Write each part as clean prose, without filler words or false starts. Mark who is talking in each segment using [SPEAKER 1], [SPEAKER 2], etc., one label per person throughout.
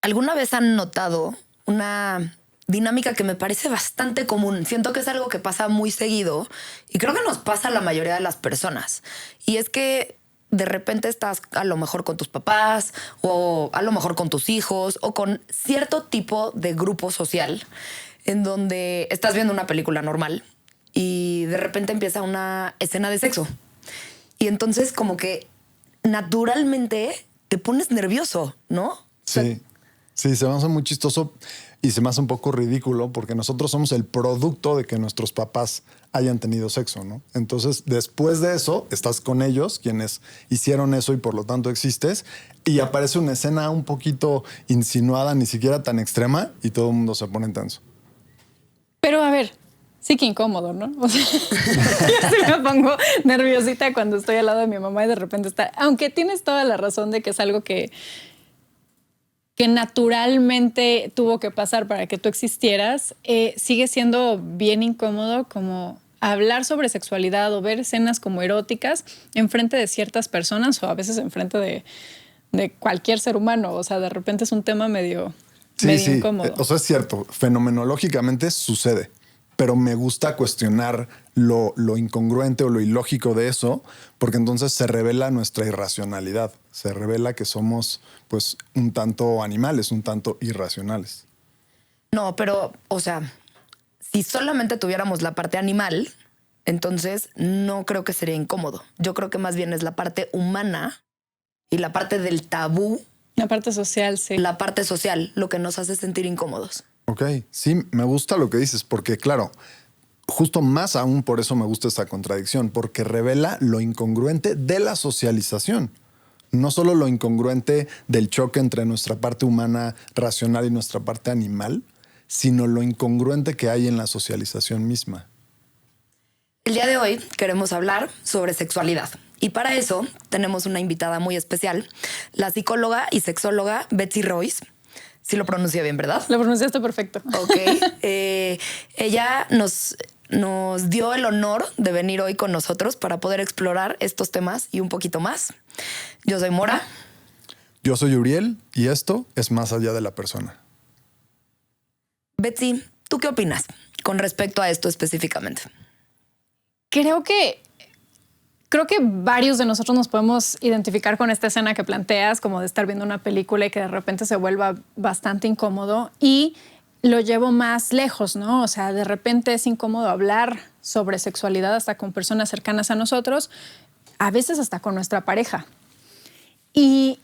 [SPEAKER 1] ¿Alguna vez han notado una dinámica que me parece bastante común? Siento que es algo que pasa muy seguido y creo que nos pasa a la mayoría de las personas. Y es que de repente estás a lo mejor con tus papás o a lo mejor con tus hijos o con cierto tipo de grupo social en donde estás viendo una película normal y de repente empieza una escena de sexo. Y entonces como que naturalmente te pones nervioso, ¿no?
[SPEAKER 2] Sí, sí, se me hace muy chistoso y se me hace un poco ridículo porque nosotros somos el producto de que nuestros papás hayan tenido sexo, ¿no? Entonces, después de eso, estás con ellos, quienes hicieron eso y por lo tanto existes, y aparece una escena un poquito insinuada, ni siquiera tan extrema, y todo el mundo se pone tenso.
[SPEAKER 3] Pero a ver, sí que incómodo, ¿no? O sea, yo sí me pongo nerviosita cuando estoy al lado de mi mamá y de repente está... Aunque tienes toda la razón de que es algo que naturalmente tuvo que pasar para que tú existieras, sigue siendo bien incómodo como hablar sobre sexualidad o ver escenas como eróticas enfrente de ciertas personas o a veces enfrente de cualquier ser humano. O sea, de repente es un tema medio incómodo.
[SPEAKER 2] O sea, es cierto, fenomenológicamente sucede, pero me gusta cuestionar lo incongruente o lo ilógico de eso, porque entonces se revela nuestra irracionalidad, se revela que somos pues un tanto animales, un tanto irracionales.
[SPEAKER 1] No, pero, o sea, si solamente tuviéramos la parte animal, entonces no creo que sería incómodo. Yo creo que más bien es la parte humana y la parte del tabú.
[SPEAKER 3] La parte social, sí.
[SPEAKER 1] La parte social, lo que nos hace sentir incómodos.
[SPEAKER 2] Ok, sí, me gusta lo que dices, porque claro, justo más aún por eso me gusta esta contradicción, porque revela lo incongruente de la socialización. No solo lo incongruente del choque entre nuestra parte humana racional y nuestra parte animal, sino lo incongruente que hay en la socialización misma.
[SPEAKER 1] El día de hoy queremos hablar sobre sexualidad. Y para eso tenemos una invitada muy especial, la psicóloga y sexóloga Betsy Royce. Sí lo pronuncié bien, ¿verdad?
[SPEAKER 3] Lo pronunciaste perfecto.
[SPEAKER 1] Ok. Ella nos dio el honor de venir hoy con nosotros para poder explorar estos temas y un poquito más. Yo soy Mora.
[SPEAKER 2] Yo soy Uriel y esto es Más allá de la persona.
[SPEAKER 1] Betsy, ¿tú qué opinas con respecto a esto específicamente?
[SPEAKER 3] Creo que varios de nosotros nos podemos identificar con esta escena que planteas, como de estar viendo una película y que de repente se vuelva bastante incómodo, y lo llevo más lejos, ¿no? O sea, de repente es incómodo hablar sobre sexualidad hasta con personas cercanas a nosotros, a veces hasta con nuestra pareja. Y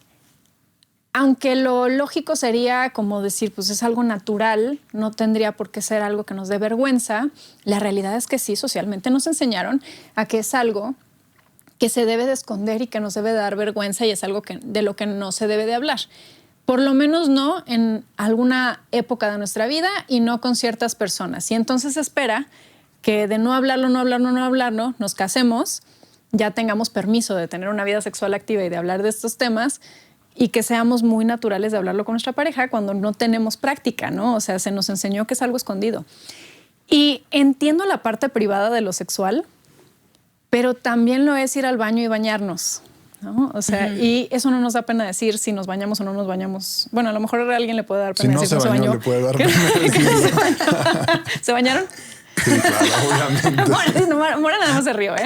[SPEAKER 3] aunque lo lógico sería como decir, pues es algo natural, no tendría por qué ser algo que nos dé vergüenza, la realidad es que sí, socialmente nos enseñaron a que es algo que se debe de esconder y que nos debe de dar vergüenza y es algo de lo que no se debe de hablar. Por lo menos no en alguna época de nuestra vida y no con ciertas personas. Y entonces se espera que de no hablarlo, nos casemos, ya tengamos permiso de tener una vida sexual activa y de hablar de estos temas y que seamos muy naturales de hablarlo con nuestra pareja cuando no tenemos práctica, ¿no? O sea, se nos enseñó que es algo escondido. Y entiendo la parte privada de lo sexual, pero también lo es ir al baño y bañarnos, ¿no? O sea, y eso no nos da pena decir si nos bañamos o no nos bañamos. Bueno, a lo mejor a alguien le puede dar pena decir
[SPEAKER 2] si no se bañó. Le puede dar pena decir.
[SPEAKER 3] ¿Se bañaron?
[SPEAKER 2] Sí, claro, obviamente.
[SPEAKER 3] Mora nada más se rió, ¿eh?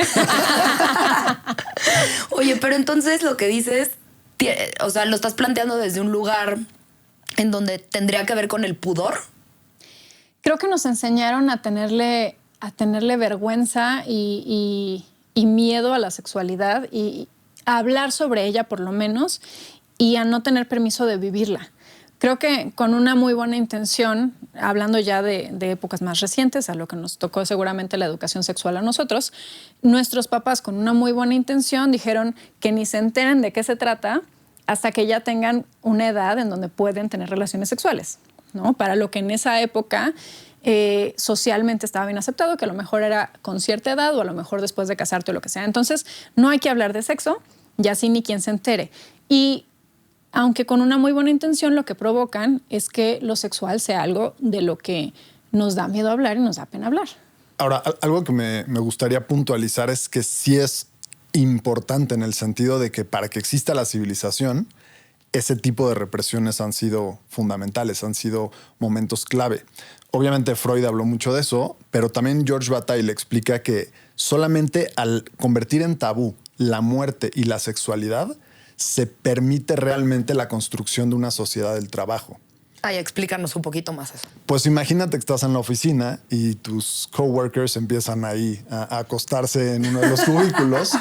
[SPEAKER 1] Oye, pero entonces lo que dices, o sea, lo estás planteando desde un lugar en donde tendría que ver con el pudor.
[SPEAKER 3] Creo que nos enseñaron a tenerle vergüenza y miedo a la sexualidad y a hablar sobre ella por lo menos y a no tener permiso de vivirla. Creo que con una muy buena intención, hablando ya de épocas más recientes, a lo que nos tocó seguramente la educación sexual a nosotros, nuestros papás con una muy buena intención dijeron que ni se enteren de qué se trata hasta que ya tengan una edad en donde pueden tener relaciones sexuales, ¿no? Para lo que en esa época socialmente estaba bien aceptado, que a lo mejor era con cierta edad o a lo mejor después de casarte o lo que sea. Entonces, no hay que hablar de sexo, ya así ni quien se entere. Y aunque con una muy buena intención, lo que provocan es que lo sexual sea algo de lo que nos da miedo hablar y nos da pena hablar.
[SPEAKER 2] Ahora, algo que me gustaría puntualizar es que sí es importante en el sentido de que para que exista la civilización, ese tipo de represiones han sido fundamentales, han sido momentos clave. Obviamente Freud habló mucho de eso, pero también George Bataille explica que solamente al convertir en tabú la muerte y la sexualidad, se permite realmente la construcción de una sociedad del trabajo.
[SPEAKER 1] Ay, explícanos un poquito más eso.
[SPEAKER 2] Pues imagínate que estás en la oficina y tus coworkers empiezan ahí a acostarse en uno de los cubículos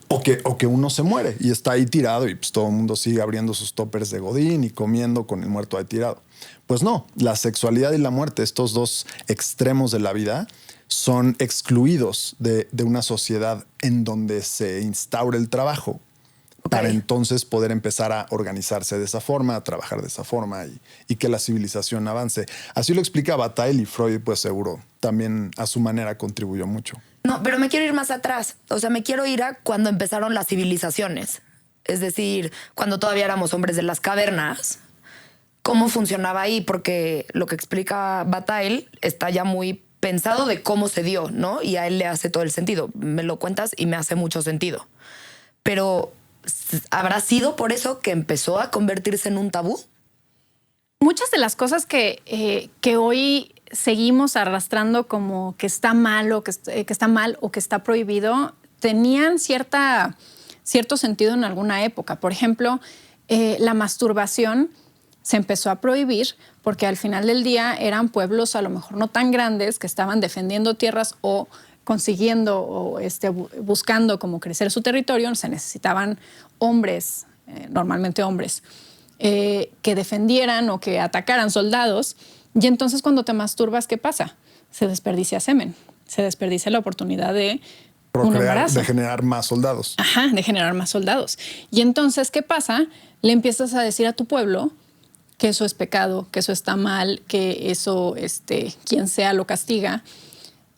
[SPEAKER 2] o que uno se muere y está ahí tirado y pues todo el mundo sigue abriendo sus toppers de godín y comiendo con el muerto ahí tirado. Pues no, la sexualidad y la muerte, estos dos extremos de la vida, son excluidos de una sociedad en donde se instaura el trabajo. Para entonces poder empezar a organizarse de esa forma, a trabajar de esa forma y que la civilización avance. Así lo explica Bataille, y Freud, pues seguro, también a su manera contribuyó mucho.
[SPEAKER 1] No, pero me quiero ir más atrás. O sea, me quiero ir a cuando empezaron las civilizaciones. Es decir, cuando todavía éramos hombres de las cavernas. ¿Cómo funcionaba ahí? Porque lo que explica Bataille está ya muy pensado de cómo se dio, ¿no? Y a él le hace todo el sentido. Me lo cuentas y me hace mucho sentido. Pero ¿habrá sido por eso que empezó a convertirse en un tabú?
[SPEAKER 3] Muchas de las cosas que hoy seguimos arrastrando como que está mal o que está mal o que está prohibido, tenían cierto sentido en alguna época. Por ejemplo, la masturbación se empezó a prohibir porque al final del día eran pueblos a lo mejor no tan grandes que estaban defendiendo tierras o consiguiendo o buscando como crecer su territorio. Se necesitaban hombres, normalmente hombres, que defendieran o que atacaran soldados. Y entonces cuando te masturbas, ¿qué pasa? Se desperdicia semen, se desperdicia la oportunidad de un embarazo.
[SPEAKER 2] De generar más soldados.
[SPEAKER 3] Ajá, de generar más soldados. Y entonces, ¿qué pasa? Le empiezas a decir a tu pueblo que eso es pecado, que eso está mal, que eso, quien sea lo castiga.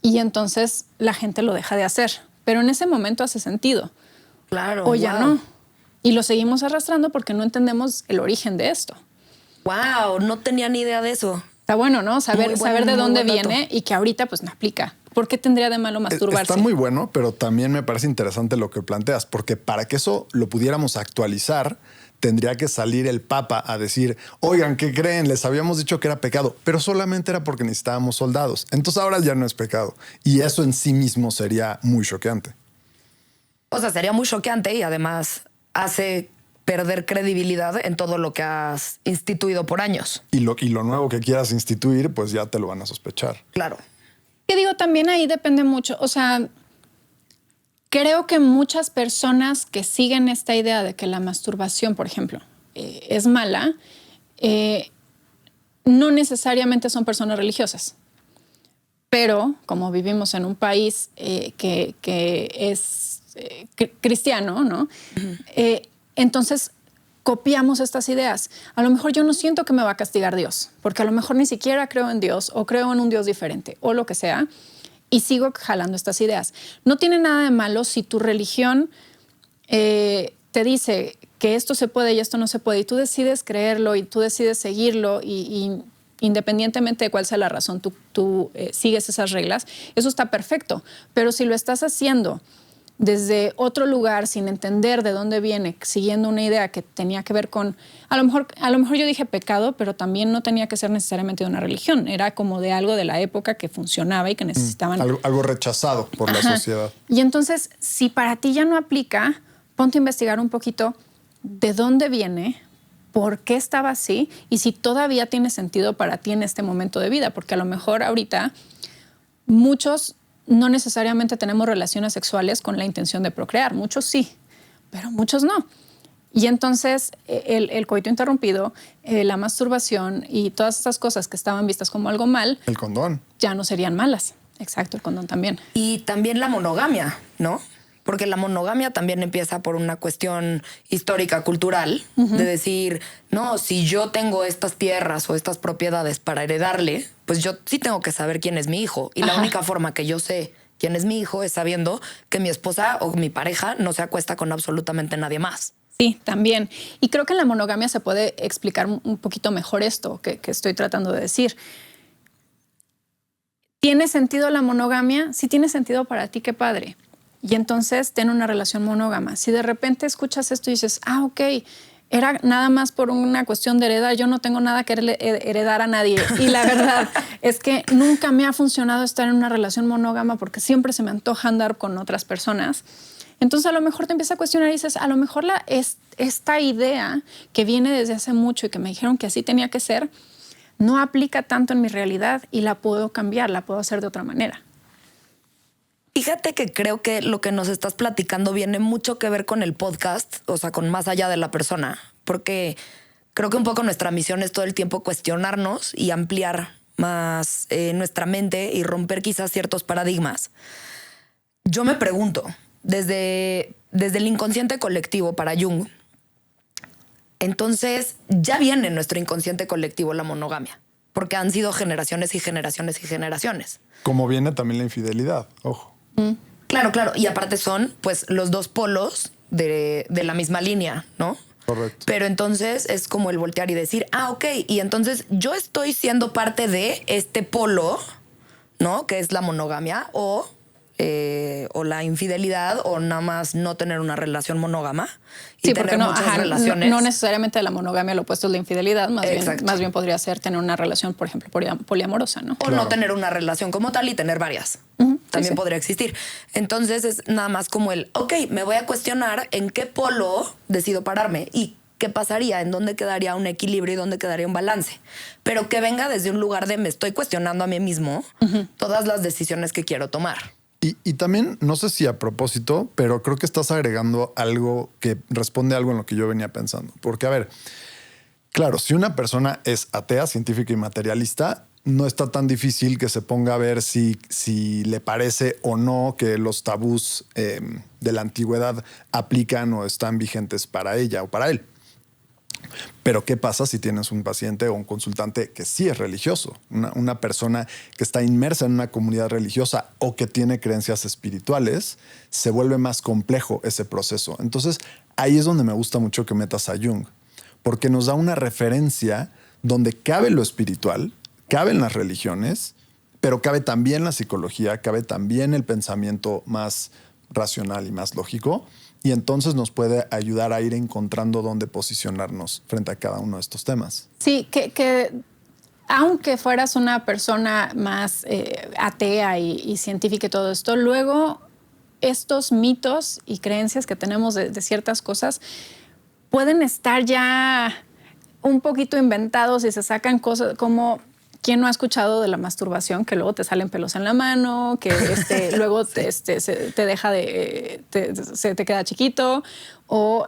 [SPEAKER 3] Y entonces la gente lo deja de hacer. Pero en ese momento hace sentido.
[SPEAKER 1] Claro.
[SPEAKER 3] O ya no. Y lo seguimos arrastrando porque no entendemos el origen de esto.
[SPEAKER 1] Wow, no tenía ni idea de eso.
[SPEAKER 3] Está bueno, ¿no? Saber de dónde viene y que ahorita pues no aplica. ¿Por qué tendría de malo masturbarse?
[SPEAKER 2] Está muy bueno, pero también me parece interesante lo que planteas, porque para que eso lo pudiéramos actualizar, tendría que salir el Papa a decir, oigan, ¿qué creen? Les habíamos dicho que era pecado, pero solamente era porque necesitábamos soldados. Entonces ahora ya no es pecado. Y eso en sí mismo sería muy choqueante.
[SPEAKER 1] O sea, sería muy choqueante y además hace perder credibilidad en todo lo que has instituido por años.
[SPEAKER 2] Y lo nuevo que quieras instituir, pues ya te lo van a sospechar.
[SPEAKER 1] Claro.
[SPEAKER 3] Que digo, también ahí depende mucho. O sea, creo que muchas personas que siguen esta idea de que la masturbación, por ejemplo, es mala, no necesariamente son personas religiosas. Pero como vivimos en un país que es cristiano, ¿no? Uh-huh. Entonces copiamos estas ideas. A lo mejor yo no siento que me va a castigar Dios, porque a lo mejor ni siquiera creo en Dios o creo en un Dios diferente o lo que sea, y sigo jalando estas ideas. No tiene nada de malo si tu religión te dice que esto se puede y esto no se puede, y tú decides creerlo y tú decides seguirlo y independientemente de cuál sea la razón, tú sigues esas reglas. Eso está perfecto. Pero si lo estás haciendo desde otro lugar, sin entender de dónde viene, siguiendo una idea que tenía que ver con... A lo mejor yo dije pecado, pero también no tenía que ser necesariamente de una religión. Era como de algo de la época que funcionaba y que necesitaban...
[SPEAKER 2] Algo rechazado por la sociedad.
[SPEAKER 3] Y entonces, si para ti ya no aplica, ponte a investigar un poquito de dónde viene, por qué estaba así y si todavía tiene sentido para ti en este momento de vida. Porque a lo mejor ahorita muchos no necesariamente tenemos relaciones sexuales con la intención de procrear. Muchos sí, pero muchos no. Y entonces el coito interrumpido, la masturbación y todas estas cosas que estaban vistas como algo mal...
[SPEAKER 2] El condón.
[SPEAKER 3] Ya no serían malas. Exacto, el condón también.
[SPEAKER 1] Y también la monogamia, ¿no? Porque la monogamia también empieza por una cuestión histórica, cultural, uh-huh, de decir, no, si yo tengo estas tierras o estas propiedades para heredarle, pues yo sí tengo que saber quién es mi hijo. Y la única forma que yo sé quién es mi hijo es sabiendo que mi esposa o mi pareja no se acuesta con absolutamente nadie más.
[SPEAKER 3] Sí, también. Y creo que en la monogamia se puede explicar un poquito mejor esto que estoy tratando de decir. ¿Tiene sentido la monogamia? Si tiene sentido para ti, qué padre. Y entonces ten una relación monógama. Si de repente escuchas esto y dices, ok, era nada más por una cuestión de heredar. Yo no tengo nada que heredar a nadie. Y la verdad es que nunca me ha funcionado estar en una relación monógama porque siempre se me antoja andar con otras personas. Entonces a lo mejor te empiezas a cuestionar y dices, a lo mejor esta idea que viene desde hace mucho y que me dijeron que así tenía que ser, no aplica tanto en mi realidad y la puedo cambiar, la puedo hacer de otra manera.
[SPEAKER 1] Fíjate que creo que lo que nos estás platicando viene mucho que ver con el podcast, o sea, con más allá de la persona, porque creo que un poco nuestra misión es todo el tiempo cuestionarnos y ampliar más nuestra mente y romper quizás ciertos paradigmas. Yo me pregunto, desde el inconsciente colectivo para Jung, entonces ya viene en nuestro inconsciente colectivo la monogamia, porque han sido generaciones y generaciones y generaciones.
[SPEAKER 2] Como viene también la infidelidad, ojo.
[SPEAKER 1] Claro, claro. Y aparte son pues los dos polos de la misma línea, ¿no?
[SPEAKER 2] Correcto.
[SPEAKER 1] Pero entonces es como el voltear y decir, ok, y entonces yo estoy siendo parte de este polo, ¿no? Que es la monogamia o la infidelidad o nada más no tener una relación monógama y
[SPEAKER 3] Sí,
[SPEAKER 1] tener
[SPEAKER 3] porque
[SPEAKER 1] muchas relaciones.
[SPEAKER 3] no necesariamente la monogamia lo opuesto es la infidelidad,
[SPEAKER 1] Exacto.
[SPEAKER 3] más bien podría ser tener una relación, por ejemplo, poliamorosa, ¿no?
[SPEAKER 1] O no tener una relación como tal y tener varias. También
[SPEAKER 3] sí.
[SPEAKER 1] podría existir. Entonces es nada más como me voy a cuestionar en qué polo decido pararme y qué pasaría, en dónde quedaría un equilibrio y dónde quedaría un balance. Pero que venga desde un lugar de me estoy cuestionando a mí mismo todas las decisiones que quiero tomar.
[SPEAKER 2] Y también, no sé si a propósito, pero creo que estás agregando algo que responde a algo en lo que yo venía pensando. Porque, a ver, claro, si una persona es atea, científica y materialista, no está tan difícil que se ponga a ver si le parece o no que los tabús de la antigüedad aplican o están vigentes para ella o para él. Pero ¿qué pasa si tienes un paciente o un consultante que sí es religioso? Una persona que está inmersa en una comunidad religiosa o que tiene creencias espirituales, se vuelve más complejo ese proceso. Entonces, ahí es donde me gusta mucho que metas a Jung, porque nos da una referencia donde cabe lo espiritual, caben las religiones, pero cabe también la psicología, cabe también el pensamiento más racional y más lógico. Y entonces nos puede ayudar a ir encontrando dónde posicionarnos frente a cada uno de estos temas.
[SPEAKER 3] Sí, que aunque fueras una persona más atea y científica y todo esto, luego estos mitos y creencias que tenemos de ciertas cosas pueden estar ya un poquito inventados y se sacan cosas como... ¿Quién no ha escuchado de la masturbación? Que luego te salen pelos en la mano, que luego te deja se te queda chiquito, o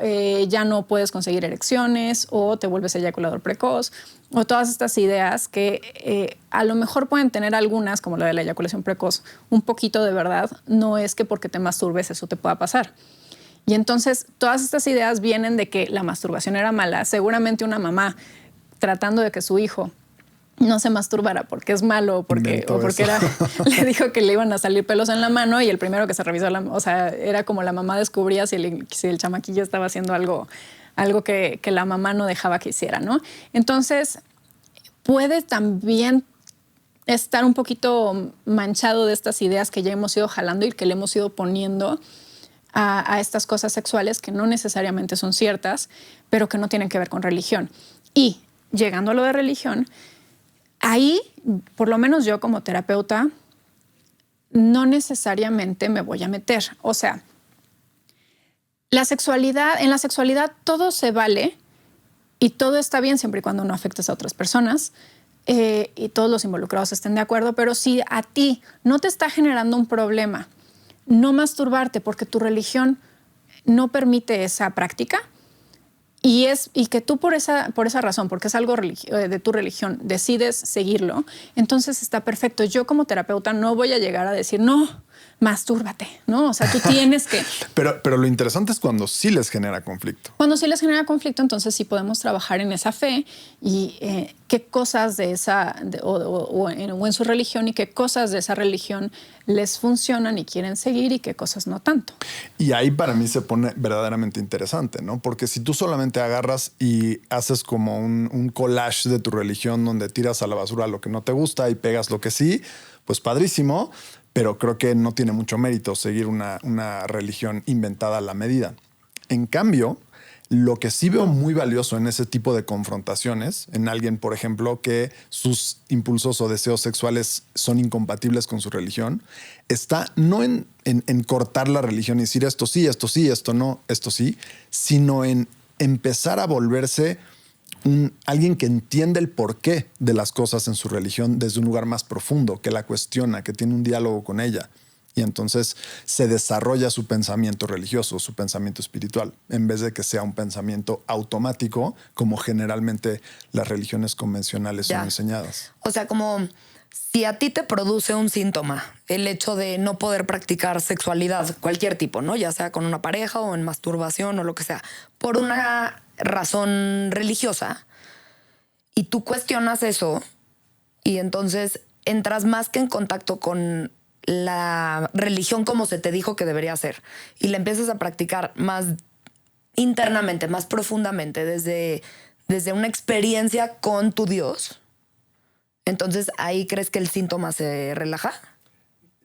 [SPEAKER 3] ya no puedes conseguir erecciones, o te vuelves eyaculador precoz, o todas estas ideas que a lo mejor pueden tener algunas, como la de la eyaculación precoz, un poquito de verdad. No es que porque te masturbes eso te pueda pasar. Y entonces todas estas ideas vienen de que la masturbación era mala. Seguramente una mamá tratando de que su hijo no se masturbara porque es malo o porque le dijo que le iban a salir pelos en la mano y el primero que se revisó, era como la mamá descubría si el chamaquillo estaba haciendo algo que la mamá no dejaba que hiciera, ¿no? Entonces, puede también estar un poquito manchado de estas ideas que ya hemos ido jalando y que le hemos ido poniendo a estas cosas sexuales que no necesariamente son ciertas, pero que no tienen que ver con religión. Y llegando a lo de religión, ahí, por lo menos yo como terapeuta, no necesariamente me voy a meter. O sea, en la sexualidad todo se vale y todo está bien siempre y cuando no afectes a otras personas y todos los involucrados estén de acuerdo. Pero si a ti no te está generando un problema no masturbarte porque tu religión no permite esa práctica, y que tú por esa razón, porque es algo de tu religión, decides seguirlo, entonces está perfecto. Yo como terapeuta no voy a llegar a decir, no, mastúrbate, ¿no? O sea, tú tienes que...
[SPEAKER 2] Pero lo interesante es cuando sí les genera conflicto.
[SPEAKER 3] Cuando sí les genera conflicto, entonces sí podemos trabajar en esa fe y qué cosas de esa, o en su religión y qué cosas de esa religión les funcionan y quieren seguir y qué cosas no tanto.
[SPEAKER 2] Y ahí para mí se pone verdaderamente interesante, ¿no? Porque si tú solamente agarras y haces como un collage de tu religión donde tiras a la basura lo que no te gusta y pegas lo que sí, pues padrísimo, pero creo que no tiene mucho mérito seguir una religión inventada a la medida. En cambio, Lo que sí veo muy valioso en ese tipo de confrontaciones, en alguien, por ejemplo, que sus impulsos o deseos sexuales son incompatibles con su religión, está no en cortar la religión y decir esto sí, esto no, esto sí, sino en empezar a volverse alguien que entiende el porqué de las cosas en su religión desde un lugar más profundo, que la cuestiona, que tiene un diálogo con ella. Y entonces se desarrolla su pensamiento religioso, su pensamiento espiritual, en vez de que sea un pensamiento automático, como generalmente las religiones convencionales son enseñadas.
[SPEAKER 1] O sea, como si a ti te produce un síntoma el hecho de no poder practicar sexualidad, cualquier tipo, ¿no? Ya sea con una pareja o en masturbación o lo que sea, por una razón religiosa, y tú cuestionas eso, y entonces entras más que en contacto con la religión como se te dijo que debería ser, y la empiezas a practicar más internamente, más profundamente, desde una experiencia con tu Dios, entonces ahí crees que el síntoma se relaja.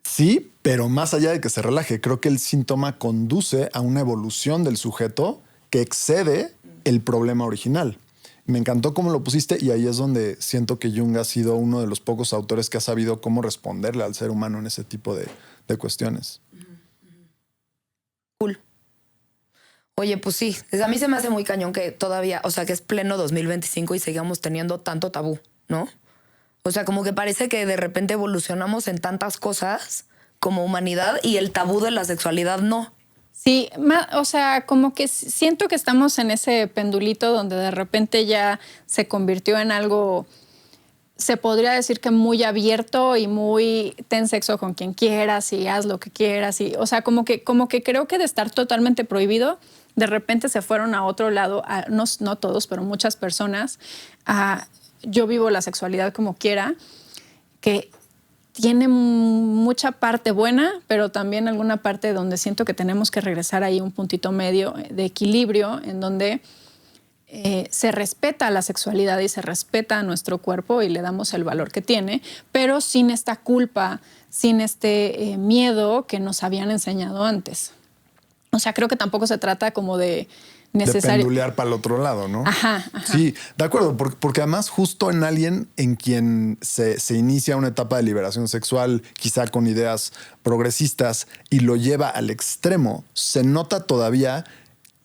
[SPEAKER 2] Sí, pero más allá de que se relaje, creo que el síntoma conduce a una evolución del sujeto que excede el problema original. Me encantó cómo lo pusiste y ahí es donde siento que Jung ha sido uno de los pocos autores que ha sabido cómo responderle al ser humano en ese tipo de cuestiones.
[SPEAKER 1] Cool. Oye, pues sí, a mí se me hace muy cañón que todavía, o sea, que es pleno 2025 y sigamos teniendo tanto tabú, ¿no? O sea, como que parece que de repente evolucionamos en tantas cosas como humanidad y el tabú de la sexualidad no.
[SPEAKER 3] Sí, o sea, como que siento que estamos en ese pendulito donde de repente ya se convirtió en algo, se podría decir que muy abierto y muy ten sexo con quien quieras y haz lo que quieras. Y, o sea, como que creo que de estar totalmente prohibido, de repente se fueron a otro lado, no todos, pero muchas personas, yo vivo la sexualidad como quiera, que tiene mucha parte buena, pero también alguna parte donde siento que tenemos que regresar ahí un puntito medio de equilibrio en donde se respeta la sexualidad y se respeta a nuestro cuerpo y le damos el valor que tiene, pero sin esta culpa, sin este miedo que nos habían enseñado antes. O sea, creo que tampoco se trata como de
[SPEAKER 2] pendulear para el otro lado, ¿no?
[SPEAKER 3] Ajá.
[SPEAKER 2] Sí, de acuerdo, porque además justo en alguien en quien se inicia una etapa de liberación sexual, quizá con ideas progresistas, y lo lleva al extremo, se nota todavía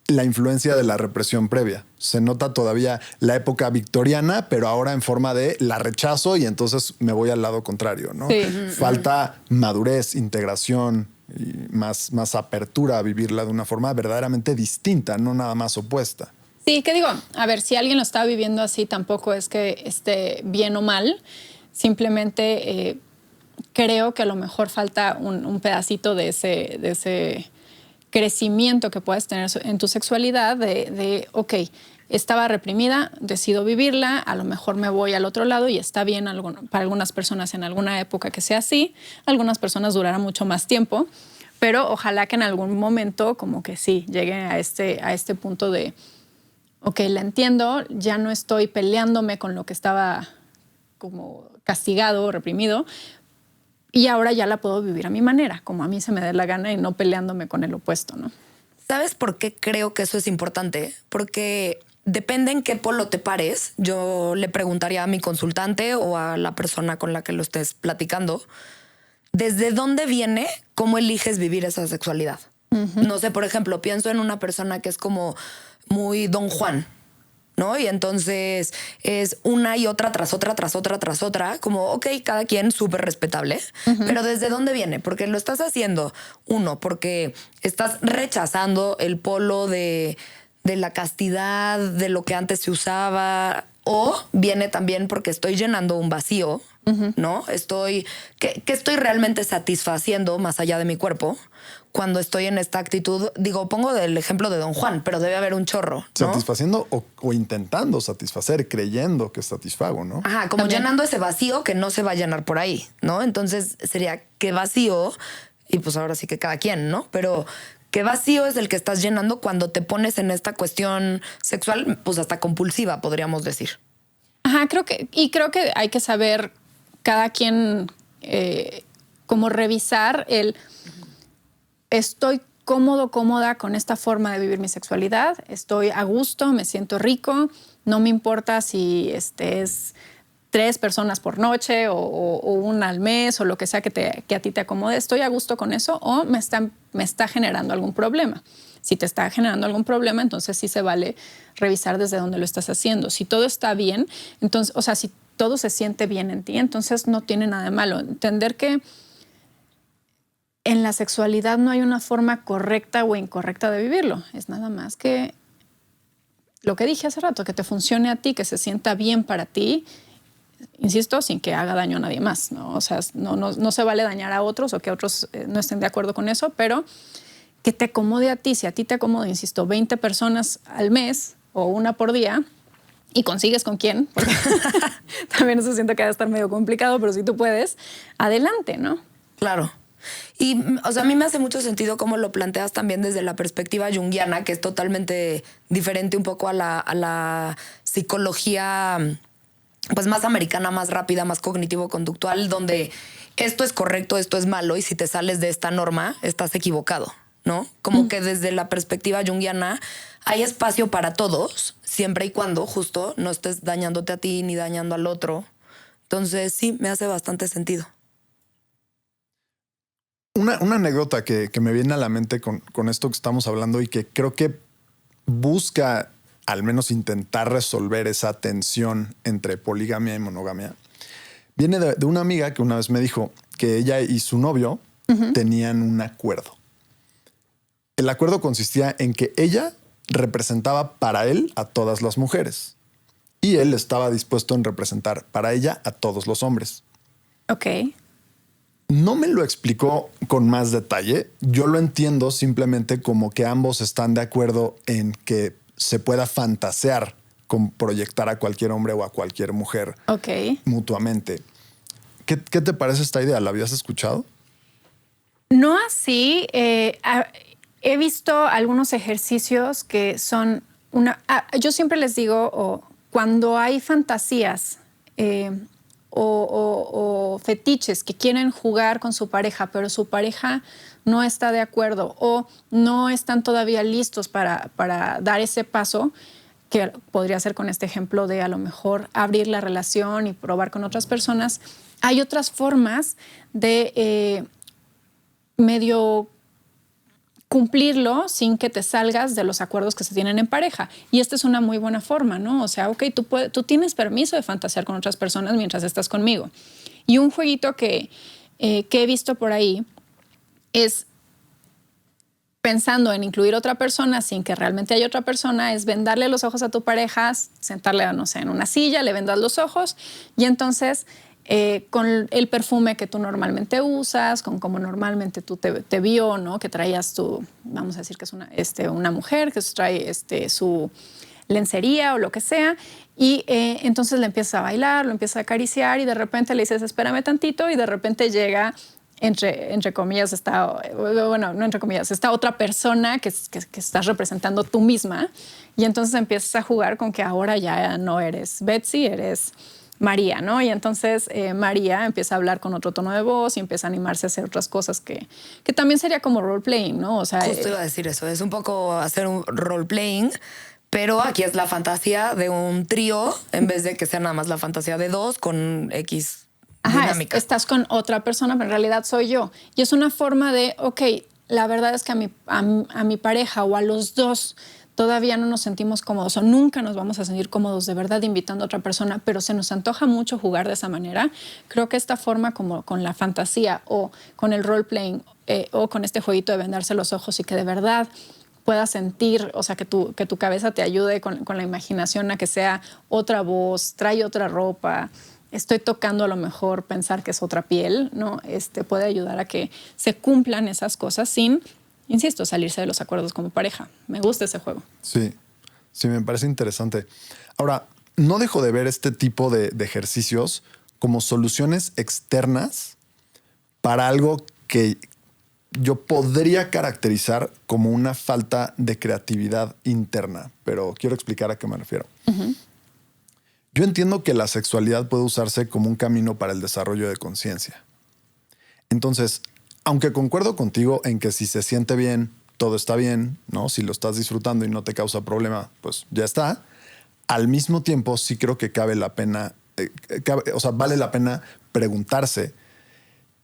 [SPEAKER 2] la influencia de la represión previa. Se nota todavía la época victoriana, pero ahora en forma de la rechazo y entonces me voy al lado contrario, ¿no?
[SPEAKER 3] Sí.
[SPEAKER 2] Falta madurez, integración y más apertura a vivirla de una forma verdaderamente distinta, no nada más opuesta.
[SPEAKER 3] Sí, que digo, a ver, si alguien lo está viviendo así, tampoco es que esté bien o mal. Simplemente creo que a lo mejor falta un pedacito de ese crecimiento que puedes tener en tu sexualidad ok, estaba reprimida, decido vivirla, a lo mejor me voy al otro lado y está bien para algunas personas en alguna época que sea así, algunas personas durarán mucho más tiempo, pero ojalá que en algún momento como que sí, llegue a este punto de, ok, la entiendo, ya no estoy peleándome con lo que estaba como castigado o reprimido, y ahora ya la puedo vivir a mi manera, como a mí se me dé la gana y no peleándome con el opuesto, ¿no?
[SPEAKER 1] ¿Sabes por qué creo que eso es importante? Porque depende en qué polo te pares. Yo le preguntaría a mi consultante o a la persona con la que lo estés platicando, ¿desde dónde viene cómo eliges vivir esa sexualidad? No sé, por ejemplo, pienso en una persona que es como muy Don Juan, ¿no? Y entonces es una y otra tras otra, tras otra, tras otra, como, ok, cada quien súper respetable, pero ¿desde dónde viene? Porque lo estás haciendo, uno, porque estás rechazando el polo de la castidad, de lo que antes se usaba, o viene también porque estoy llenando un vacío, ¿no? ¿Qué estoy realmente satisfaciendo más allá de mi cuerpo? Cuando estoy en esta actitud, digo, pongo el ejemplo de Don Juan, pero debe haber un chorro, ¿no?
[SPEAKER 2] Satisfaciendo o intentando satisfacer, creyendo que satisfago, ¿no?
[SPEAKER 1] Ajá, como también llenando ese vacío que no se va a llenar por ahí, ¿no? Entonces sería qué vacío, y pues ahora sí que cada quien, ¿no? Pero qué vacío es el que estás llenando cuando te pones en esta cuestión sexual, pues hasta compulsiva, podríamos decir.
[SPEAKER 3] Ajá, creo que hay que saber cada quien como revisar estoy cómodo, cómoda con esta forma de vivir mi sexualidad, estoy a gusto, me siento rico, no me importa si es 3 personas por noche o una al mes o lo que sea que a ti te acomode, estoy a gusto con eso o me está generando algún problema. Si te está generando algún problema, entonces sí se vale revisar desde dónde lo estás haciendo. Si todo está bien, entonces, o sea, si todo se siente bien en ti, entonces no tiene nada de malo. Entender que en la sexualidad no hay una forma correcta o incorrecta de vivirlo. Es nada más que lo que dije hace rato, que te funcione a ti, que se sienta bien para ti, insisto, sin que haga daño a nadie más, ¿no? O sea, no se vale dañar a otros o que otros no estén de acuerdo con eso, pero que te acomode a ti. Si a ti te acomoda, insisto, 20 personas al mes o una por día y consigues con quién, porque también eso siento que va a estar medio complicado, pero si tú puedes, adelante, ¿no?
[SPEAKER 1] Claro. Y, o sea, a mí me hace mucho sentido cómo lo planteas también desde la perspectiva junguiana, que es totalmente diferente un poco a la psicología pues más americana, más rápida, más cognitivo-conductual, donde esto es correcto, esto es malo, y si te sales de esta norma, estás equivocado, ¿no? Como que desde la perspectiva junguiana hay espacio para todos, siempre y cuando justo no estés dañándote a ti ni dañando al otro. Entonces sí, me hace bastante sentido.
[SPEAKER 2] Una anécdota que me viene a la mente con esto que estamos hablando y que creo que busca al menos intentar resolver esa tensión entre poligamia y monogamia, viene de una amiga que una vez me dijo que ella y su novio tenían un acuerdo. El acuerdo consistía en que ella representaba para él a todas las mujeres y él estaba dispuesto en representar para ella a todos los hombres.
[SPEAKER 3] Ok.
[SPEAKER 2] No me lo explicó con más detalle. Yo lo entiendo simplemente como que ambos están de acuerdo en que se pueda fantasear con proyectar a cualquier hombre o a cualquier mujer mutuamente. ¿Qué te parece esta idea? ¿La habías escuchado?
[SPEAKER 3] No así. He visto algunos ejercicios que son yo siempre les digo, cuando hay fantasías o fetiches que quieren jugar con su pareja, pero su pareja no está de acuerdo o no están todavía listos para dar ese paso, que podría ser con este ejemplo de a lo mejor abrir la relación y probar con otras personas, hay otras formas de medio cumplirlo sin que te salgas de los acuerdos que se tienen en pareja. Y esta es una muy buena forma, ¿no? O sea, tú tienes permiso de fantasear con otras personas mientras estás conmigo. Y un jueguito que he visto por ahí es, pensando en incluir otra persona sin que realmente haya otra persona, es vendarle los ojos a tu pareja, sentarle, no sé, en una silla, le vendas los ojos y entonces con el perfume que tú normalmente usas, con cómo normalmente tú te vio, ¿no? Que traías vamos a decir que es una mujer, que trae su lencería o lo que sea, y entonces le empiezas a bailar, lo empiezas a acariciar y de repente le dices, espérame tantito, y de repente llega, entre comillas, no entre comillas, esta otra persona que estás representando tú misma, y entonces empiezas a jugar con que ahora ya no eres Betsy, eres María, ¿no? Y entonces María empieza a hablar con otro tono de voz y empieza a animarse a hacer otras cosas que también sería como role-playing, ¿no? O sea,
[SPEAKER 1] justo iba a decir eso, es un poco hacer un role-playing, pero aquí es la fantasía de un trío en vez de que sea nada más la fantasía de 2 con X dinámica.
[SPEAKER 3] Estás con otra persona, pero en realidad soy yo. Y es una forma de, la verdad es que a mi pareja o a los dos todavía no nos sentimos cómodos o nunca nos vamos a sentir cómodos de verdad invitando a otra persona, pero se nos antoja mucho jugar de esa manera. Creo que esta forma, como con la fantasía o con el role-playing o con este jueguito de vendarse los ojos y que de verdad puedas sentir, o sea, que tu cabeza te ayude con la imaginación a que sea otra voz, trae otra ropa, estoy tocando a lo mejor pensar que es otra piel, ¿no? Puede ayudar a que se cumplan esas cosas sin, insisto, salirse de los acuerdos como pareja. Me gusta ese juego.
[SPEAKER 2] Sí, me parece interesante. Ahora, no dejo de ver este tipo de ejercicios como soluciones externas para algo que yo podría caracterizar como una falta de creatividad interna, pero quiero explicar a qué me refiero. Uh-huh. Yo entiendo que la sexualidad puede usarse como un camino para el desarrollo de conciencia. Entonces, aunque concuerdo contigo en que si se siente bien, todo está bien, ¿no? Si lo estás disfrutando y no te causa problema, pues ya está. Al mismo tiempo, sí creo que vale la pena preguntarse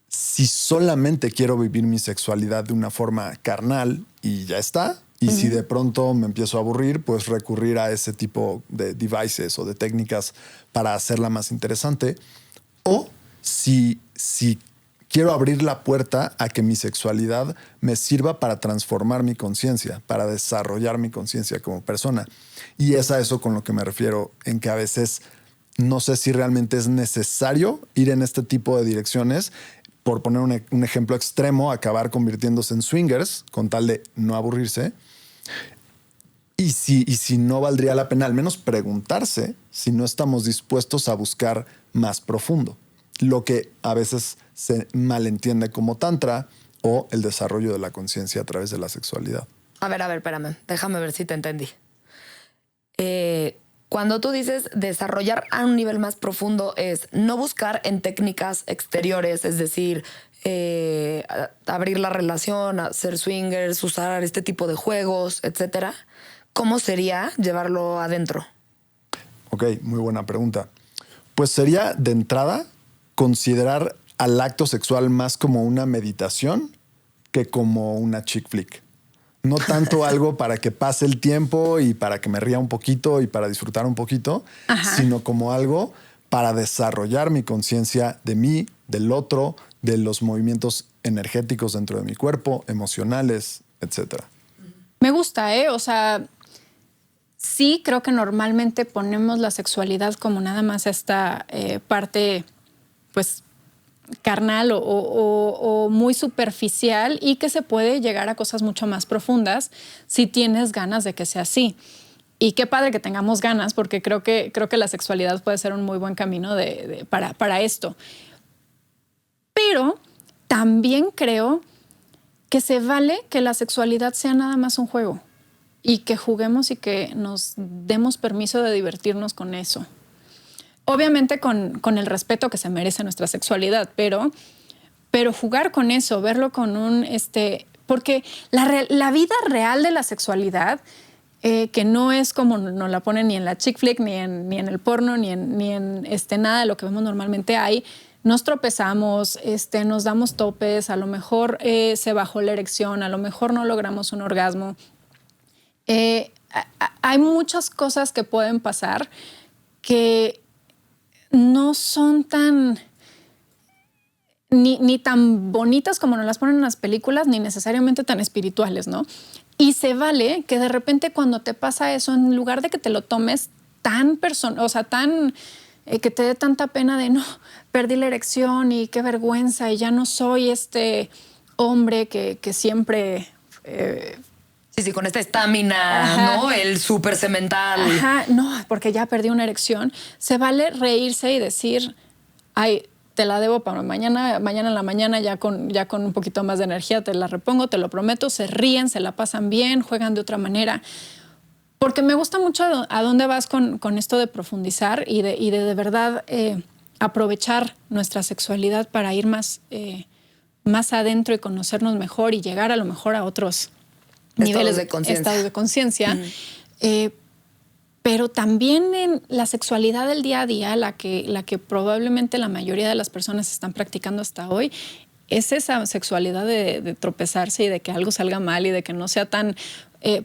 [SPEAKER 2] si solamente quiero vivir mi sexualidad de una forma carnal y ya está. Y si de pronto me empiezo a aburrir, pues recurrir a ese tipo de devices o de técnicas para hacerla más interesante. O si quiero abrir la puerta a que mi sexualidad me sirva para transformar mi conciencia, para desarrollar mi conciencia como persona. Y es a eso con lo que me refiero, en que a veces no sé si realmente es necesario ir en este tipo de direcciones. Por poner un ejemplo extremo, acabar convirtiéndose en swingers con tal de no aburrirse. Y si no valdría la pena al menos preguntarse si no estamos dispuestos a buscar más profundo. Lo que a veces se malentiende como tantra o el desarrollo de la conciencia a través de la sexualidad.
[SPEAKER 1] A ver, espérame. Déjame ver si te entendí. Cuando tú dices desarrollar a un nivel más profundo es no buscar en técnicas exteriores, es decir, abrir la relación, hacer swingers, usar este tipo de juegos, etcétera. ¿Cómo sería llevarlo adentro?
[SPEAKER 2] Ok, muy buena pregunta. Pues sería de entrada considerar al acto sexual más como una meditación que como una chick flick. No tanto algo para que pase el tiempo y para que me ría un poquito y para disfrutar un poquito, sino como algo para desarrollar mi conciencia de mí, del otro, de los movimientos energéticos dentro de mi cuerpo, emocionales, etcétera.
[SPEAKER 3] Me gusta, ¿eh? O sea, sí creo que normalmente ponemos la sexualidad como nada más esta parte, pues, carnal o muy superficial y que se puede llegar a cosas mucho más profundas si tienes ganas de que sea así. Y qué padre que tengamos ganas, porque creo que la sexualidad puede ser un muy buen camino para esto. Pero también creo que se vale que la sexualidad sea nada más un juego y que juguemos y que nos demos permiso de divertirnos con eso. Obviamente con el respeto que se merece nuestra sexualidad, pero jugar con eso, verlo con un... porque la vida real de la sexualidad, que no es como nos la ponen ni en la chick flick, ni en el porno, ni en nada de lo que vemos normalmente hay. Nos tropezamos, nos damos topes, a lo mejor se bajó la erección, a lo mejor no logramos un orgasmo. Hay muchas cosas que pueden pasar que no son tan ni tan bonitas como nos las ponen en las películas, ni necesariamente tan espirituales, ¿no? Y se vale que de repente cuando te pasa eso, en lugar de que te lo tomes tan personal, o sea, tan que te dé tanta pena de no, perdí la erección y qué vergüenza y ya no soy este hombre que siempre...
[SPEAKER 1] Sí, con esta estamina, ¿no? El súper cemental.
[SPEAKER 3] Ajá, no, porque ya perdí una erección. Se vale reírse y decir, ay, te la debo para mañana en la mañana ya con un poquito más de energía te la repongo, te lo prometo. Se ríen, se la pasan bien, juegan de otra manera. Porque me gusta mucho a dónde vas con esto de profundizar y de verdad aprovechar nuestra sexualidad para ir más adentro y conocernos mejor y llegar a lo mejor a otros niveles de conciencia. Pero también en la sexualidad del día a día, la que probablemente la mayoría de las personas están practicando hasta hoy, es esa sexualidad de tropezarse y de que algo salga mal y de que no sea tan...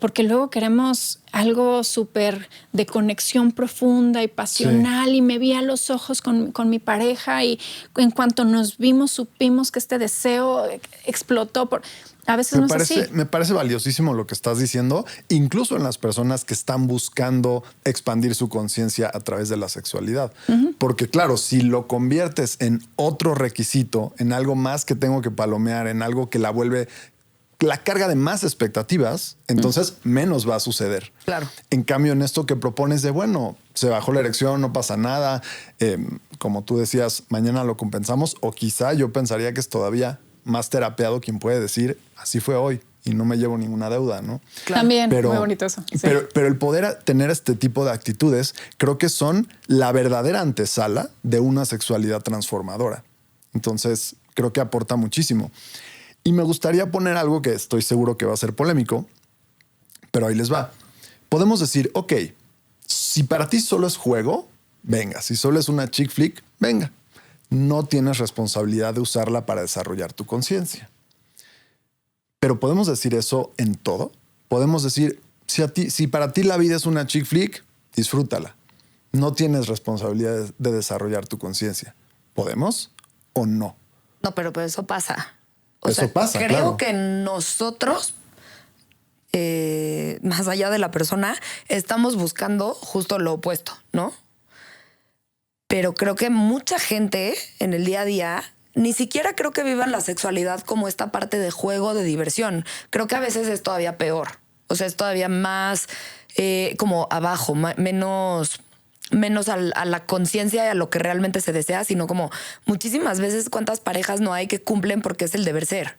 [SPEAKER 3] porque luego queremos algo súper de conexión profunda y pasional, sí. Y me vi a los ojos con mi pareja y en cuanto nos vimos supimos que este deseo explotó. A veces no es así.
[SPEAKER 2] Me parece valiosísimo lo que estás diciendo, incluso en las personas que están buscando expandir su conciencia a través de la sexualidad. Uh-huh. Porque claro, si lo conviertes en otro requisito, en algo más que tengo que palomear, en algo que la carga de más expectativas, entonces menos va a suceder.
[SPEAKER 1] Claro.
[SPEAKER 2] En cambio, en esto que propones de, bueno, se bajó la erección, no pasa nada, como tú decías, mañana lo compensamos, o quizá yo pensaría que es todavía más terapeado quien puede decir, así fue hoy y no me llevo ninguna deuda, ¿no?
[SPEAKER 3] Claro. También, muy bonito eso. Sí.
[SPEAKER 2] Pero el poder tener este tipo de actitudes creo que son la verdadera antesala de una sexualidad transformadora. Entonces, creo que aporta muchísimo. Y me gustaría poner algo que estoy seguro que va a ser polémico, pero ahí les va. Podemos decir, ok, si para ti solo es juego, venga. Si solo es una chick flick, venga. No tienes responsabilidad de usarla para desarrollar tu conciencia. Pero podemos decir eso en todo. Podemos decir, si para ti la vida es una chick flick, disfrútala. No tienes responsabilidad de desarrollar tu conciencia. ¿Podemos o no?
[SPEAKER 1] No, pero eso pasa.
[SPEAKER 2] Eso pasa,
[SPEAKER 1] creo
[SPEAKER 2] claro.
[SPEAKER 1] que nosotros, más allá de la persona, estamos buscando justo lo opuesto, ¿no? Pero creo que mucha gente en el día a día ni siquiera creo que vivan la sexualidad como esta parte de juego, de diversión. Creo que a veces es todavía peor. O sea, es todavía más como abajo, menos a la conciencia y a lo que realmente se desea, sino como muchísimas veces cuántas parejas no hay que cumplen porque es el deber ser.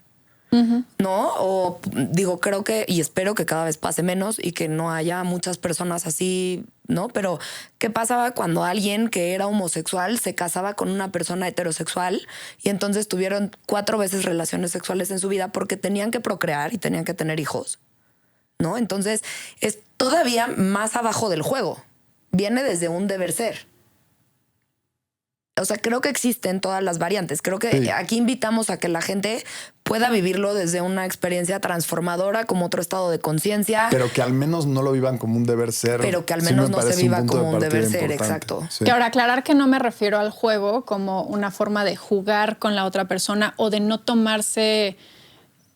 [SPEAKER 1] ¿No? O digo, creo que y espero que cada vez pase menos y que no haya muchas personas así, ¿no? Pero ¿qué pasaba cuando alguien que era homosexual se casaba con una persona heterosexual y entonces tuvieron 4 veces relaciones sexuales en su vida porque tenían que procrear y tenían que tener hijos, ¿no? Entonces es todavía más abajo del juego. Viene desde un deber ser. O sea, creo que existen todas las variantes. Creo que aquí invitamos a que la gente pueda vivirlo desde una experiencia transformadora, como otro estado de conciencia.
[SPEAKER 2] Pero que al menos no lo vivan como un deber ser.
[SPEAKER 1] Pero que al menos no se viva como un deber ser, exacto.
[SPEAKER 2] Sí.
[SPEAKER 3] Que ahora aclarar que no me refiero al juego como una forma de jugar con la otra persona o de no tomarse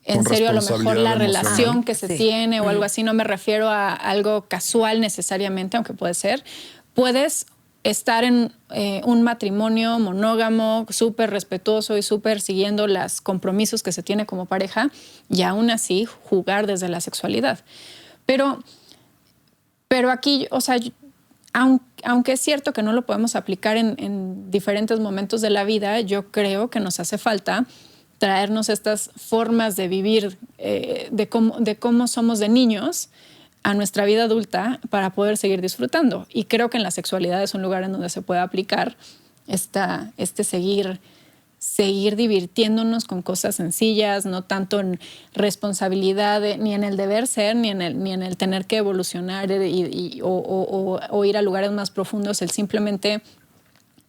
[SPEAKER 3] en serio a lo mejor la relación que se tiene o algo así. No me refiero a algo casual necesariamente, aunque puede ser. Puedes estar en un matrimonio monógamo, súper respetuoso y súper siguiendo los compromisos que se tiene como pareja y aún así jugar desde la sexualidad. Pero aquí, o sea, aunque es cierto que no lo podemos aplicar en diferentes momentos de la vida, yo creo que nos hace falta traernos estas formas de vivir, de cómo somos de niños a nuestra vida adulta para poder seguir disfrutando. Y creo que en la sexualidad es un lugar en donde se puede aplicar seguir divirtiéndonos con cosas sencillas, no tanto en responsabilidad, ni en el deber ser, ni en el tener que evolucionar o ir a lugares más profundos, el simplemente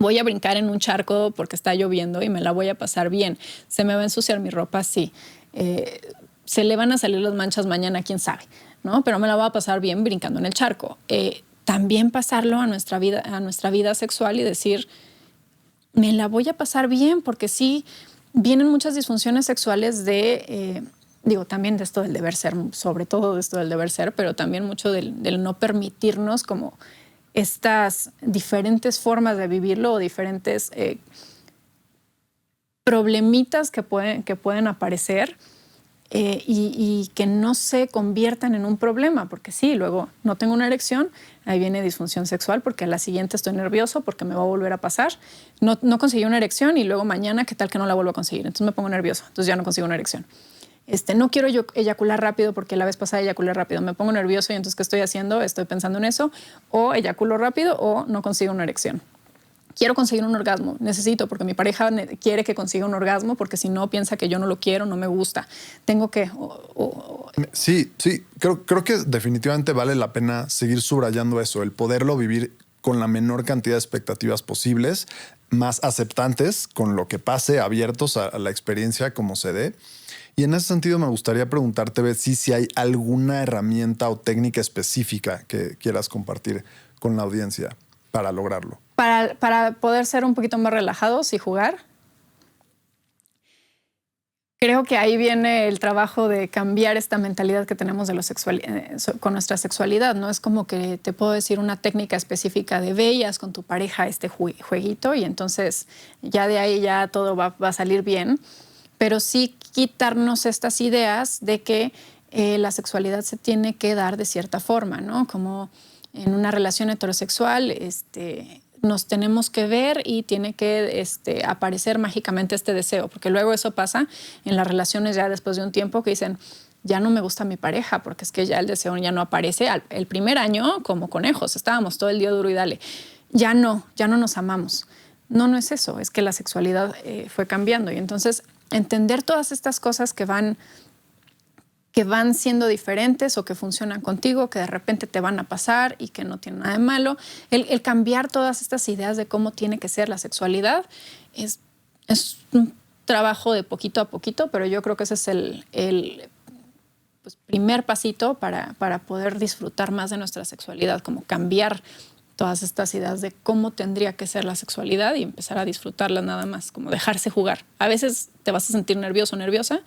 [SPEAKER 3] voy a brincar en un charco porque está lloviendo y me la voy a pasar bien. Se me va a ensuciar mi ropa, sí. Se le van a salir las manchas mañana, quién sabe, ¿no? Pero me la voy a pasar bien brincando en el charco. También pasarlo a nuestra vida sexual y decir, me la voy a pasar bien, porque sí vienen muchas disfunciones sexuales también de esto del deber ser, sobre todo de esto del deber ser, pero también mucho del no permitirnos como estas diferentes formas de vivirlo o diferentes problemitas que pueden aparecer. Y que no se conviertan en un problema, porque sí, luego no tengo una erección, ahí viene disfunción sexual porque a la siguiente estoy nervioso porque me va a volver a pasar. No conseguí una erección y luego mañana, ¿qué tal que no la vuelvo a conseguir? Entonces me pongo nervioso, entonces ya no consigo una erección. No quiero yo eyacular rápido porque la vez pasada eyaculé rápido, me pongo nervioso y entonces ¿qué estoy haciendo? Estoy pensando en eso, o eyaculo rápido o no consigo una erección. Quiero conseguir un orgasmo, necesito, porque mi pareja quiere que consiga un orgasmo, porque si no piensa que yo no lo quiero, no me gusta. Tengo que...
[SPEAKER 2] Sí, creo que definitivamente vale la pena seguir subrayando eso, el poderlo vivir con la menor cantidad de expectativas posibles, más aceptantes con lo que pase, abiertos a la experiencia como se dé. Y en ese sentido me gustaría preguntarte, Betsy, si hay alguna herramienta o técnica específica que quieras compartir con la audiencia para lograrlo.
[SPEAKER 3] Para poder ser un poquito más relajados y jugar. Creo que ahí viene el trabajo de cambiar esta mentalidad que tenemos de con nuestra sexualidad. No es como que te puedo decir una técnica específica de veías con tu pareja este jueguito y entonces ya de ahí ya todo va a salir bien. Pero sí quitarnos estas ideas de que la sexualidad se tiene que dar de cierta forma, ¿no? Como en una relación heterosexual, nos tenemos que ver y tiene que aparecer mágicamente este deseo, porque luego eso pasa en las relaciones ya después de un tiempo que dicen, ya no me gusta mi pareja, porque es que ya el deseo ya no aparece. El primer año, como conejos, estábamos todo el día duro y dale. Ya no nos amamos. No es eso, es que la sexualidad fue cambiando y entonces entender todas estas cosas que van siendo diferentes o que funcionan contigo, que de repente te van a pasar y que no tienen nada de malo. El cambiar todas estas ideas de cómo tiene que ser la sexualidad es un trabajo de poquito a poquito, pero yo creo que ese es el primer pasito para poder disfrutar más de nuestra sexualidad, como cambiar todas estas ideas de cómo tendría que ser la sexualidad y empezar a disfrutarla nada más, como dejarse jugar. A veces te vas a sentir nervioso o nerviosa,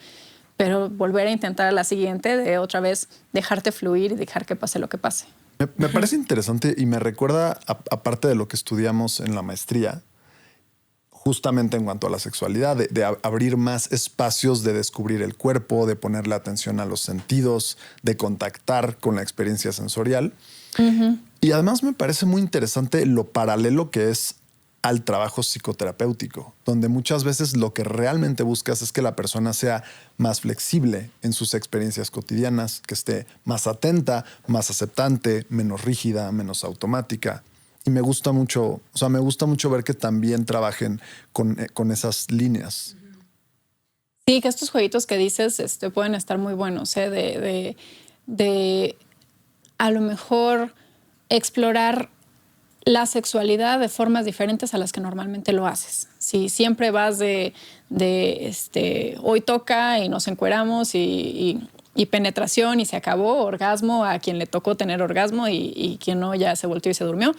[SPEAKER 3] pero volver a intentar a la siguiente de otra vez dejarte fluir y dejar que pase lo que pase.
[SPEAKER 2] Me parece interesante y me recuerda, aparte de lo que estudiamos en la maestría, justamente en cuanto a la sexualidad, de abrir más espacios de descubrir el cuerpo, de ponerle atención a los sentidos, de contactar con la experiencia sensorial. Y además me parece muy interesante lo paralelo que es al trabajo psicoterapéutico, donde muchas veces lo que realmente buscas es que la persona sea más flexible en sus experiencias cotidianas, que esté más atenta, más aceptante, menos rígida, menos automática. Y me gusta mucho, ver que también trabajen con esas líneas.
[SPEAKER 3] Sí, que estos jueguitos que dices pueden estar muy buenos, de a lo mejor explorar la sexualidad de formas diferentes a las que normalmente lo haces. Si siempre vas de hoy toca y nos encueramos y penetración y se acabó, orgasmo a quien le tocó tener orgasmo y quien no ya se volteó y se durmió.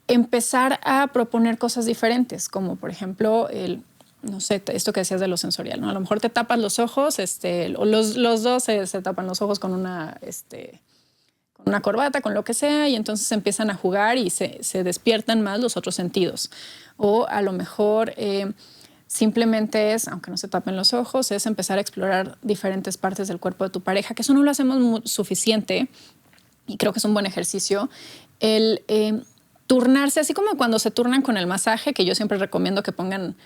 [SPEAKER 3] Empezar a proponer cosas diferentes, como por ejemplo, no sé, esto que decías de lo sensorial, ¿no? A lo mejor te tapas los ojos, o los dos se tapan los ojos con una corbata, con lo que sea, y entonces empiezan a jugar y se despiertan más los otros sentidos. O a lo mejor simplemente es, aunque no se tapen los ojos, es empezar a explorar diferentes partes del cuerpo de tu pareja, que eso no lo hacemos suficiente, y creo que es un buen ejercicio, el turnarse, así como cuando se turnan con el masaje, que yo siempre recomiendo que pongan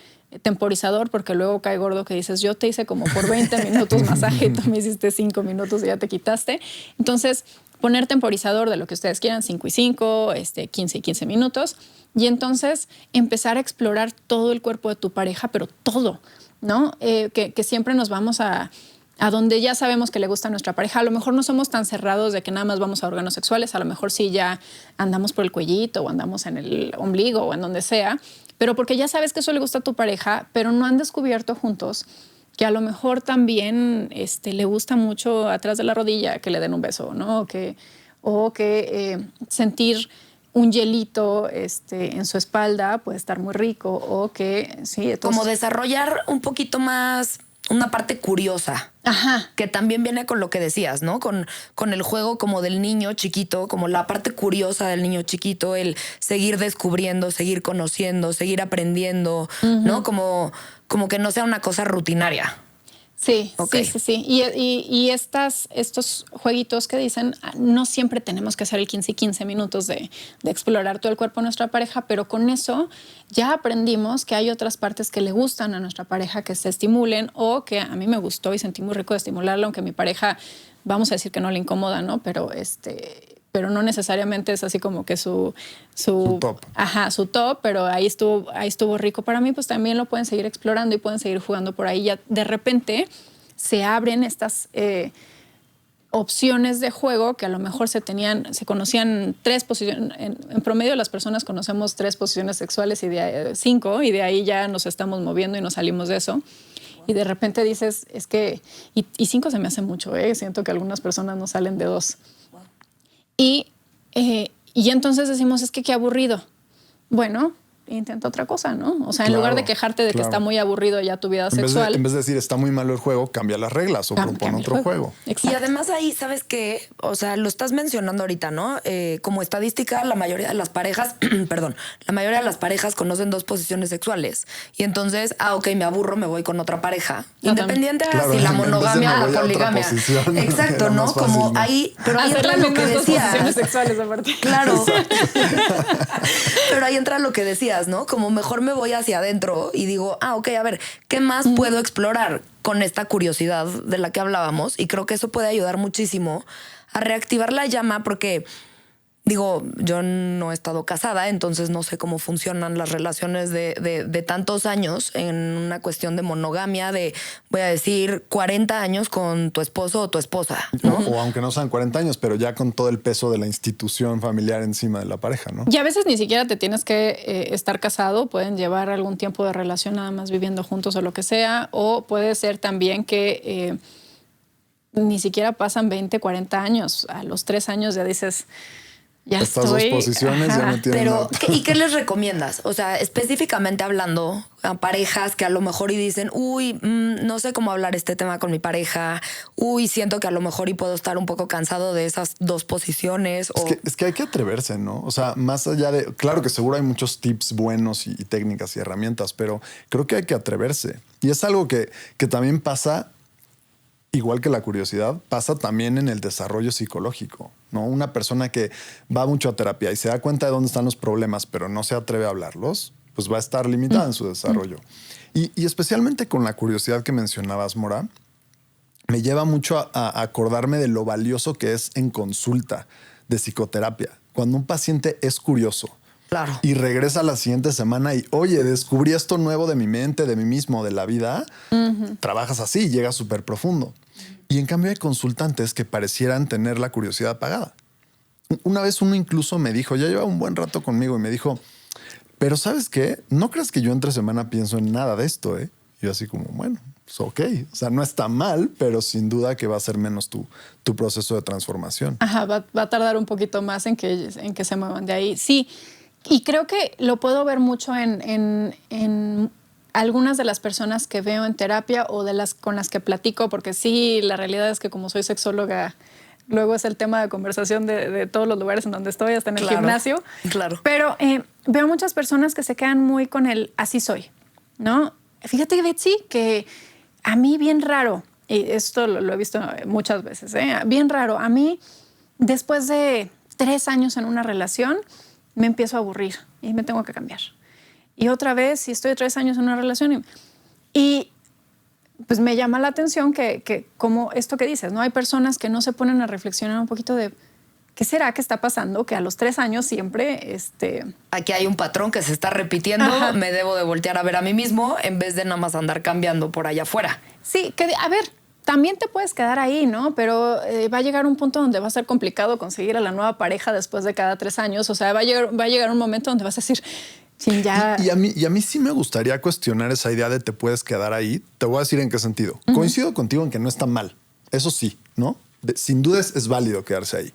[SPEAKER 3] temporizador, porque luego cae gordo que dices, yo te hice como por 20 minutos masaje y tú me hiciste 5 minutos y ya te quitaste. Entonces, poner temporizador de lo que ustedes quieran, 5 y 5, 15 y 15 minutos, y entonces empezar a explorar todo el cuerpo de tu pareja, pero todo, ¿no? Que siempre nos vamos a donde ya sabemos que le gusta a nuestra pareja. A lo mejor no somos tan cerrados de que nada más vamos a órganos sexuales, a lo mejor sí ya andamos por el cuellito o andamos en el ombligo o en donde sea, pero porque ya sabes que eso le gusta a tu pareja, pero no han descubierto juntos que a lo mejor también le gusta mucho atrás de la rodilla que le den un beso, ¿no? O que sentir un hielito en su espalda puede estar muy rico, o que sí. Entonces,
[SPEAKER 1] como desarrollar un poquito más una parte curiosa.
[SPEAKER 3] Ajá.
[SPEAKER 1] Que también viene con lo que decías, ¿no? Con el juego como del niño chiquito, como la parte curiosa del niño chiquito, el seguir descubriendo, seguir conociendo, seguir aprendiendo, ¿no? Como que no sea una cosa rutinaria.
[SPEAKER 3] Sí,
[SPEAKER 1] okay.
[SPEAKER 3] sí. Y estos jueguitos que dicen, no siempre tenemos que hacer el 15 y 15 minutos de explorar todo el cuerpo de nuestra pareja, pero con eso ya aprendimos que hay otras partes que le gustan a nuestra pareja que se estimulen, o que a mí me gustó y sentí muy rico de estimularla, aunque mi pareja, vamos a decir que no le incomoda, ¿no? Pero no necesariamente es así como que su
[SPEAKER 2] top.
[SPEAKER 3] Ajá, su top, pero ahí estuvo rico. Para mí, pues también lo pueden seguir explorando y pueden seguir jugando por ahí. Ya de repente se abren estas opciones de juego que a lo mejor se conocían 3 posiciones. En promedio las personas conocemos 3 posiciones sexuales y 5, y de ahí ya nos estamos moviendo y nos salimos de eso. Y de repente dices, es que... Y 5 se me hace mucho, siento que algunas personas no salen de 2. Y entonces decimos, es que qué aburrido. Bueno, intenta otra cosa, ¿no? O sea, en lugar de quejarte de que está muy aburrido ya tu vida sexual.
[SPEAKER 2] En vez de decir está muy malo el juego, cambia las reglas o propone otro juego.
[SPEAKER 1] Y además ahí, ¿sabes qué? O sea, lo estás mencionando ahorita, ¿no? Como estadística, la mayoría de las parejas, la mayoría de las parejas conocen 2 posiciones sexuales. Y entonces, ok, me aburro, me voy con otra pareja. Independiente de si la monogamia o la poligamia. Exacto, ¿no?
[SPEAKER 2] Fácil,
[SPEAKER 1] como
[SPEAKER 2] ¿no?
[SPEAKER 1] ahí, pero ahí entra lo que decías.
[SPEAKER 3] Posiciones sexuales aparte.
[SPEAKER 1] Claro. Pero ahí entra lo que decías, ¿no? Como mejor me voy hacia adentro y digo, ok, a ver, ¿qué más puedo explorar con esta curiosidad de la que hablábamos? Y creo que eso puede ayudar muchísimo a reactivar la llama, porque Digo, yo no he estado casada, entonces no sé cómo funcionan las relaciones de tantos años en una cuestión de monogamia, de, voy a decir, 40 años con tu esposo o tu esposa, ¿no?
[SPEAKER 2] O aunque no sean 40 años, pero ya con todo el peso de la institución familiar encima de la pareja, ¿no?
[SPEAKER 3] Y a veces ni siquiera te tienes que estar casado, pueden llevar algún tiempo de relación nada más viviendo juntos o lo que sea, o puede ser también que ni siquiera pasan 20, 40 años. A los 3 años ya dices... Ya
[SPEAKER 2] Estas
[SPEAKER 3] estoy,
[SPEAKER 2] dos posiciones
[SPEAKER 3] ajá,
[SPEAKER 2] ya me tienen...
[SPEAKER 1] Pero, ¿y qué les recomiendas? O sea, específicamente hablando a parejas que a lo mejor y dicen, uy, no sé cómo hablar este tema con mi pareja, uy, siento que a lo mejor y puedo estar un poco cansado de esas dos posiciones.
[SPEAKER 2] Es que hay que atreverse, ¿no? O sea, más allá de... Claro que seguro hay muchos tips buenos y técnicas y herramientas, pero creo que hay que atreverse. Y es algo que también pasa... Igual que la curiosidad, pasa también en el desarrollo psicológico, ¿no? Una persona que va mucho a terapia y se da cuenta de dónde están los problemas, pero no se atreve a hablarlos, pues va a estar limitada en su desarrollo. Y especialmente con la curiosidad que mencionabas, Mora, me lleva mucho a acordarme de lo valioso que es en consulta de psicoterapia. Cuando un paciente es curioso,
[SPEAKER 1] Claro.
[SPEAKER 2] y regresa la siguiente semana y, oye, descubrí esto nuevo de mi mente, de mí mismo, de la vida. Trabajas así, llegas súper profundo. Y en cambio hay consultantes que parecieran tener la curiosidad apagada. Una vez uno incluso me dijo, ya lleva un buen rato conmigo y me dijo, pero ¿sabes qué? No creas que yo entre semana pienso en nada de esto, ¿eh? Y yo así como, bueno, pues ok. O sea, no está mal, pero sin duda que va a ser menos tu proceso de transformación.
[SPEAKER 3] Ajá, va a tardar un poquito más en que se muevan de ahí. Sí, y creo que lo puedo ver mucho en algunas de las personas que veo en terapia o de las con las que platico, porque sí, la realidad es que como soy sexóloga, luego es el tema de conversación de todos los lugares en donde estoy, hasta en el gimnasio.
[SPEAKER 1] Claro.
[SPEAKER 3] Pero veo muchas personas que se quedan muy con el así soy, ¿no? Fíjate, Betsy, que a mí bien raro, y esto lo he visto muchas veces, bien raro, a mí después de 3 años en una relación me empiezo a aburrir y me tengo que cambiar. Y otra vez, si estoy 3 años en una relación y pues me llama la atención que como esto que dices, ¿no? Hay personas que no se ponen a reflexionar un poquito de ¿qué será que está pasando? Que a los 3 años siempre...
[SPEAKER 1] Aquí hay un patrón que se está repitiendo. Ajá. Me debo de voltear a ver a mí mismo en vez de nada más andar cambiando por allá afuera.
[SPEAKER 3] Sí, que a ver, también te puedes quedar ahí, ¿no? Pero va a llegar un punto donde va a ser complicado conseguir a la nueva pareja después de cada 3 años. O sea, va a llegar un momento donde vas a decir... Sí, ya...
[SPEAKER 2] y a mí sí me gustaría cuestionar esa idea de te puedes quedar ahí. Te voy a decir en qué sentido. Coincido contigo en que no está mal. Eso sí, ¿no? Sin duda es válido quedarse ahí.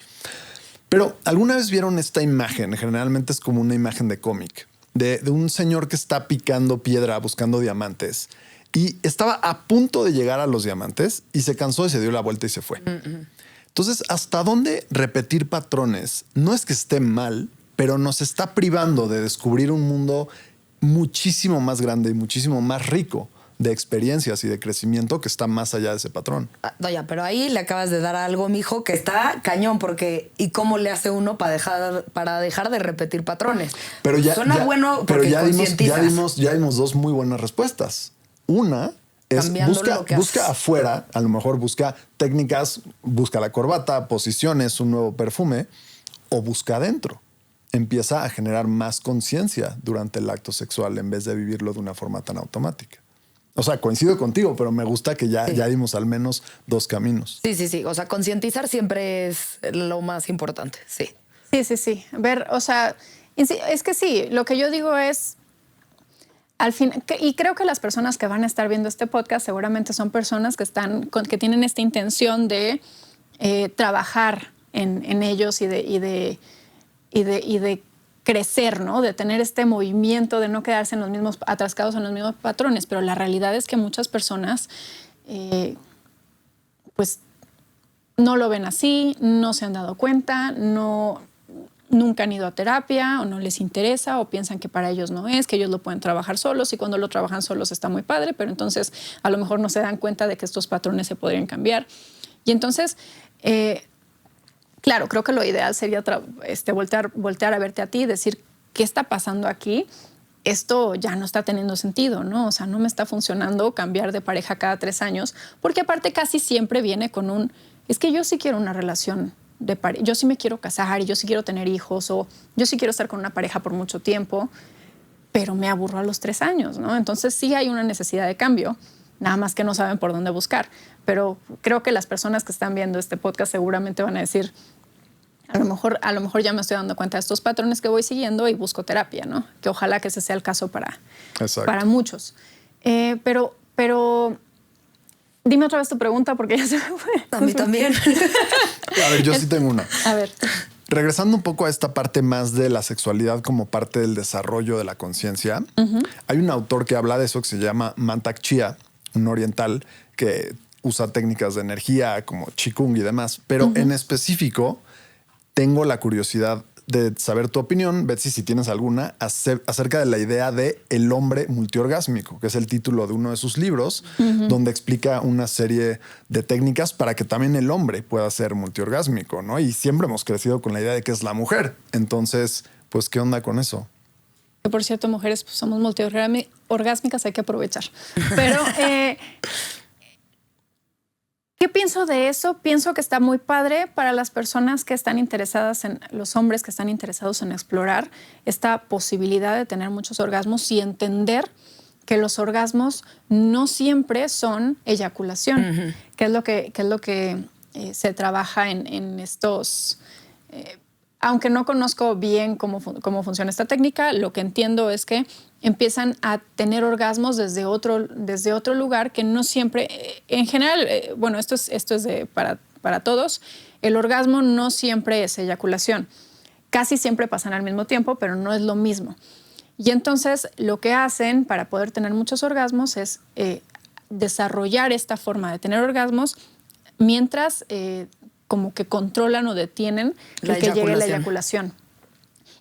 [SPEAKER 2] Pero ¿alguna vez vieron esta imagen? Generalmente es como una imagen de cómic, de un señor que está picando piedra buscando diamantes y estaba a punto de llegar a los diamantes y se cansó y se dio la vuelta y se fue. Entonces, ¿hasta dónde repetir patrones? No es que esté mal, pero nos está privando de descubrir un mundo muchísimo más grande y muchísimo más rico de experiencias y de crecimiento que está más allá de ese patrón.
[SPEAKER 1] Doña, pero ahí le acabas de dar algo, mijo, que está cañón, porque ¿y cómo le hace uno para dejar de repetir patrones?
[SPEAKER 2] Pero ya,
[SPEAKER 1] suena bueno porque
[SPEAKER 2] ya
[SPEAKER 1] concientizas.
[SPEAKER 2] dimos 2 muy buenas respuestas. Una es busca afuera, a lo mejor busca técnicas, busca la corbata, posiciones, un nuevo perfume, o busca adentro. Empieza a generar más conciencia durante el acto sexual en vez de vivirlo de una forma tan automática. O sea, coincido contigo, pero me gusta que ya dimos al menos 2 caminos.
[SPEAKER 1] Sí. O sea, concientizar siempre es lo más importante. Sí.
[SPEAKER 3] Sí. Ver, o sea, es que sí, lo que yo digo es, al fin, y creo que las personas que van a estar viendo este podcast seguramente son personas que tienen esta intención de trabajar en ellos y de crecer, ¿no? De tener este movimiento, de no quedarse en los mismos, atascados en los mismos patrones. Pero la realidad es que muchas personas, pues, no lo ven así, no se han dado cuenta, nunca han ido a terapia o no les interesa o piensan que para ellos no es, que ellos lo pueden trabajar solos y cuando lo trabajan solos está muy padre, pero entonces a lo mejor no se dan cuenta de que estos patrones se podrían cambiar. Y entonces... claro, creo que lo ideal sería voltear a verte a ti y decir, ¿qué está pasando aquí? Esto ya no está teniendo sentido, ¿no? O sea, no me está funcionando cambiar de pareja cada 3 años, porque aparte casi siempre viene con es que yo sí quiero una relación yo sí me quiero casar y yo sí quiero tener hijos o yo sí quiero estar con una pareja por mucho tiempo, pero me aburro a los 3 años, ¿no? Entonces sí hay una necesidad de cambio, nada más que no saben por dónde buscar. Pero creo que las personas que están viendo este podcast seguramente van a decir, a lo mejor ya me estoy dando cuenta de estos patrones que voy siguiendo y busco terapia, ¿no? Que ojalá que ese sea el caso para muchos. Pero dime otra vez tu pregunta porque ya se me fue.
[SPEAKER 1] A mí también.
[SPEAKER 2] A ver, yo sí tengo una.
[SPEAKER 3] A ver.
[SPEAKER 2] Regresando un poco a esta parte más de la sexualidad como parte del desarrollo de la conciencia, hay un autor que habla de eso que se llama Mantak Chia, un oriental que usa técnicas de energía como Qigong y demás, pero en específico tengo la curiosidad de saber tu opinión, Betsy, si tienes alguna, acerca de la idea de el hombre multiorgásmico, que es el título de uno de sus libros, donde explica una serie de técnicas para que también el hombre pueda ser multiorgásmico, ¿no? Y siempre hemos crecido con la idea de que es la mujer. Entonces, pues, ¿qué onda con eso?
[SPEAKER 3] Por cierto, mujeres, pues, somos multiorgásmicas, hay que aprovechar. Pero... ¿qué pienso de eso? Pienso que está muy padre para las personas que están interesadas los hombres que están interesados en explorar esta posibilidad de tener muchos orgasmos y entender que los orgasmos no siempre son eyaculación, que es lo que se trabaja en estos... aunque no conozco bien cómo funciona esta técnica, lo que entiendo es que empiezan a tener orgasmos desde otro lugar que no siempre, en general, bueno, esto es para todos, el orgasmo no siempre es eyaculación. Casi siempre pasan al mismo tiempo, pero no es lo mismo. Y entonces lo que hacen para poder tener muchos orgasmos es desarrollar esta forma de tener orgasmos mientras como que controlan o detienen el que llegue la eyaculación.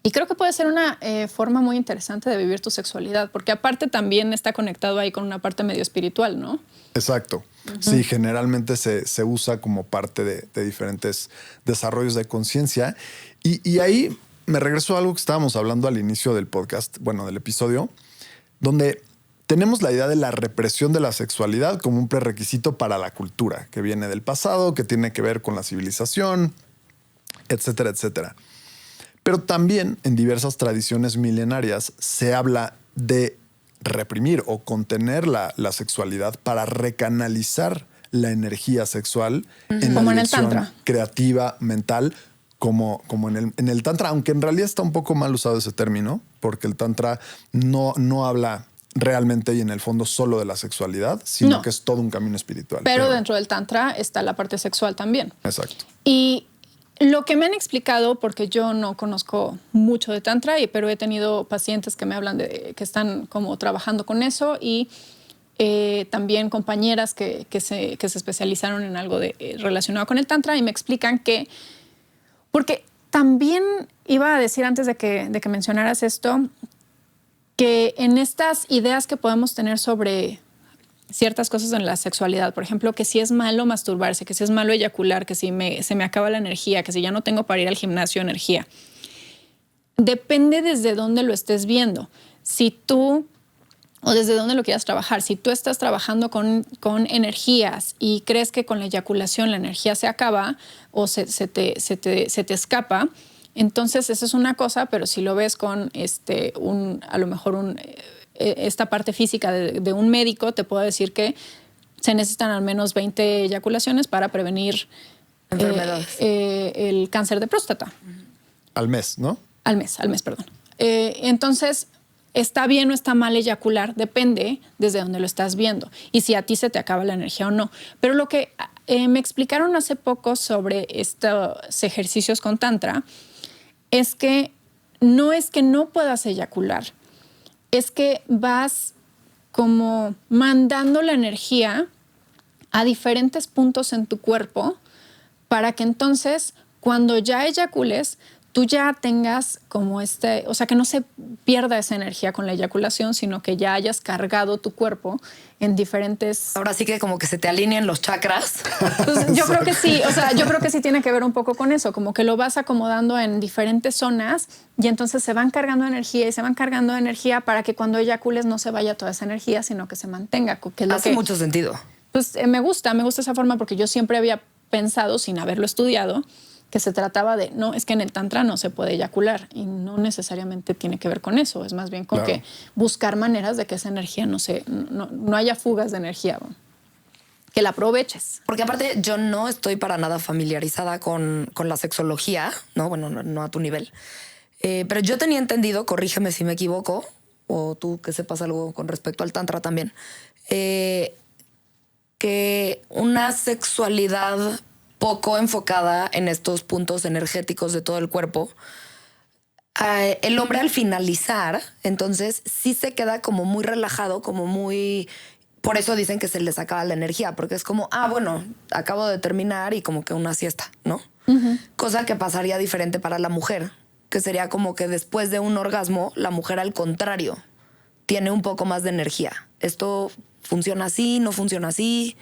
[SPEAKER 3] Y creo que puede ser una forma muy interesante de vivir tu sexualidad, porque aparte también está conectado ahí con una parte medio espiritual, ¿no?
[SPEAKER 2] Exacto. Sí, generalmente se usa como parte de diferentes desarrollos de conciencia. Y ahí me regreso a algo que estábamos hablando al inicio del podcast, bueno, del episodio, donde tenemos la idea de la represión de la sexualidad como un prerequisito para la cultura, que viene del pasado, que tiene que ver con la civilización, etcétera, etcétera. Pero también en diversas tradiciones milenarias se habla de reprimir o contener la sexualidad para recanalizar la energía sexual en la dirección creativa, mental, como en el tantra, aunque en realidad está un poco mal usado ese término, porque el tantra no habla realmente y en el fondo solo de la sexualidad, sino que es todo un camino espiritual.
[SPEAKER 3] Pero dentro del tantra está la parte sexual también.
[SPEAKER 2] Exacto.
[SPEAKER 3] Y lo que me han explicado, porque yo no conozco mucho de tantra, pero he tenido pacientes que me hablan que están como trabajando con eso y también compañeras que se especializaron en algo relacionado con el tantra y me explican que, porque también iba a decir antes de que mencionaras esto, que en estas ideas que podemos tener sobre ciertas cosas en la sexualidad, por ejemplo, que si es malo masturbarse, que si es malo eyacular, que si se me acaba la energía, que si ya no tengo para ir al gimnasio energía. Depende desde dónde lo estés viendo. Si tú, o desde dónde lo quieras trabajar, si tú estás trabajando con energías y crees que con la eyaculación la energía se acaba o se te escapa, entonces eso es una cosa, pero si lo ves con a lo mejor esta parte física de un médico, te puedo decir que se necesitan al menos 20 eyaculaciones para prevenir
[SPEAKER 1] enfermedades.
[SPEAKER 3] El cáncer de próstata.
[SPEAKER 2] Al mes, ¿no? Al mes,
[SPEAKER 3] perdón. Entonces, ¿está bien o está mal eyacular? Depende desde dónde lo estás viendo y si a ti se te acaba la energía o no. Pero lo que me explicaron hace poco sobre estos ejercicios con tantra es que no puedas eyacular, es que vas como mandando la energía a diferentes puntos en tu cuerpo para que entonces cuando ya eyacules tú ya tengas como o sea, que no se pierda esa energía con la eyaculación, sino que ya hayas cargado tu cuerpo en diferentes...
[SPEAKER 1] Ahora sí que como que se te alineen los chakras.
[SPEAKER 3] Pues yo creo que sí, o sea, yo creo que sí tiene que ver un poco con eso, como que lo vas acomodando en diferentes zonas y entonces se van cargando energía y se van cargando energía para que cuando eyacules no se vaya toda esa energía, sino que se mantenga. Que es
[SPEAKER 1] Hace mucho sentido.
[SPEAKER 3] Pues me gusta esa forma porque yo siempre había pensado, sin haberlo estudiado, que se trataba de, no, es que en el tantra no se puede eyacular y no necesariamente tiene que ver con eso, es más bien con que buscar maneras de que esa energía no haya fugas de energía, que la aproveches.
[SPEAKER 1] Porque aparte yo no estoy para nada familiarizada con la sexología, ¿no? Bueno, no a tu nivel. Pero yo tenía entendido, corrígeme si me equivoco, o tú que sepas algo con respecto al tantra también, que una sexualidad poco enfocada en estos puntos energéticos de todo el cuerpo, el hombre al finalizar, entonces sí se queda como muy relajado, como muy... Por eso dicen que se les acaba la energía, porque es como, bueno, acabo de terminar y como que una siesta, ¿no? Uh-huh. Cosa que pasaría diferente para la mujer, que sería como que después de un orgasmo, la mujer al contrario, tiene un poco más de energía. ¿Esto funciona así? ¿No funciona así?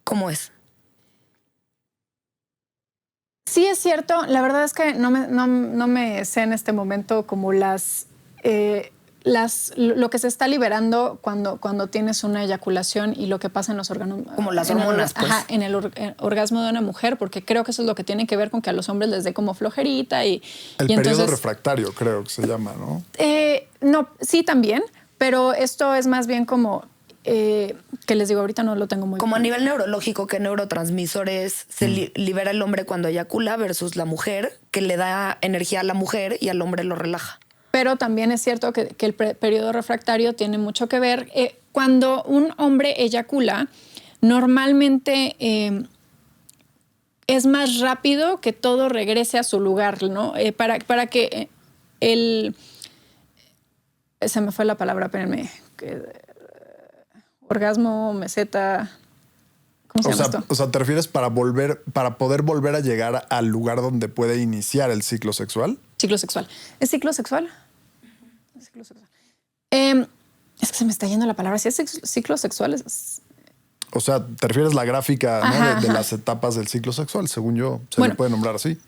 [SPEAKER 1] ¿Cómo es?
[SPEAKER 3] Sí, es cierto. La verdad es que no me sé en este momento como lo que se está liberando cuando tienes una eyaculación y lo que pasa en los órganos.
[SPEAKER 1] Como las hormonas, pues.
[SPEAKER 3] Ajá, en el orgasmo de una mujer, porque creo que eso es lo que tiene que ver con que a los hombres les dé como flojerita y...
[SPEAKER 2] El
[SPEAKER 3] y
[SPEAKER 2] periodo
[SPEAKER 3] entonces,
[SPEAKER 2] refractario, creo que se llama, ¿no?
[SPEAKER 3] No, sí también, pero esto es más bien como... que les digo, ahorita no lo tengo muy
[SPEAKER 1] como a nivel neurológico, ¿qué neurotransmisores se libera el hombre cuando eyacula versus la mujer, que le da energía a la mujer y al hombre lo relaja?
[SPEAKER 3] Pero también es cierto que el periodo refractario tiene mucho que ver. Cuando un hombre eyacula, normalmente es más rápido que todo regrese a su lugar, ¿no? Para que se me fue la palabra, espérenme. Orgasmo, meseta. ¿Cómo se llama esto?
[SPEAKER 2] O sea, ¿te refieres para poder volver a llegar al lugar donde puede iniciar el ciclo sexual?
[SPEAKER 3] Ciclo sexual. ¿Es ciclo sexual? ¿Es ciclo sexual? Es que se me está yendo la palabra. Si es ciclo sexual,
[SPEAKER 2] O sea, ¿te refieres a la gráfica, ¿no? de las etapas del ciclo sexual? Según yo, le puede nombrar así.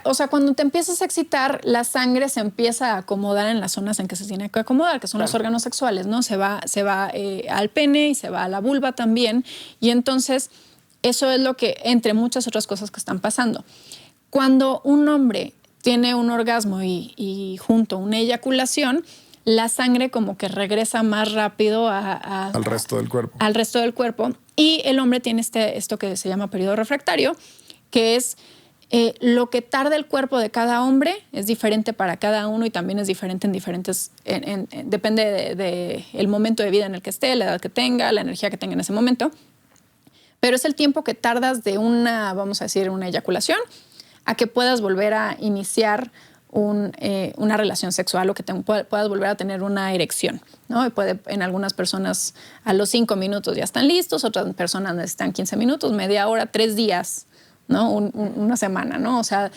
[SPEAKER 3] O sea, cuando te empiezas a excitar, la sangre se empieza a acomodar en las zonas en que se tiene que acomodar, que son los órganos sexuales, ¿no? Se va al pene y se va a la vulva también. Y entonces, eso es lo que, entre muchas otras cosas que están pasando. Cuando un hombre tiene un orgasmo y junto una eyaculación, la sangre como que regresa más rápido
[SPEAKER 2] al resto del cuerpo.
[SPEAKER 3] Al resto del cuerpo. Y el hombre tiene esto que se llama periodo refractario, que es... lo que tarda el cuerpo de cada hombre es diferente para cada uno y también es diferente en diferentes... depende del momento de vida en el que esté, la edad que tenga, la energía que tenga en ese momento. Pero es el tiempo que tardas de una eyaculación a que puedas volver a iniciar una relación sexual o que puedas volver a tener una erección, ¿no? Y en algunas personas a los 5 minutos ya están listos, otras personas necesitan 15 minutos, media hora, 3 días, ¿no? Una semana, ¿no? O sea,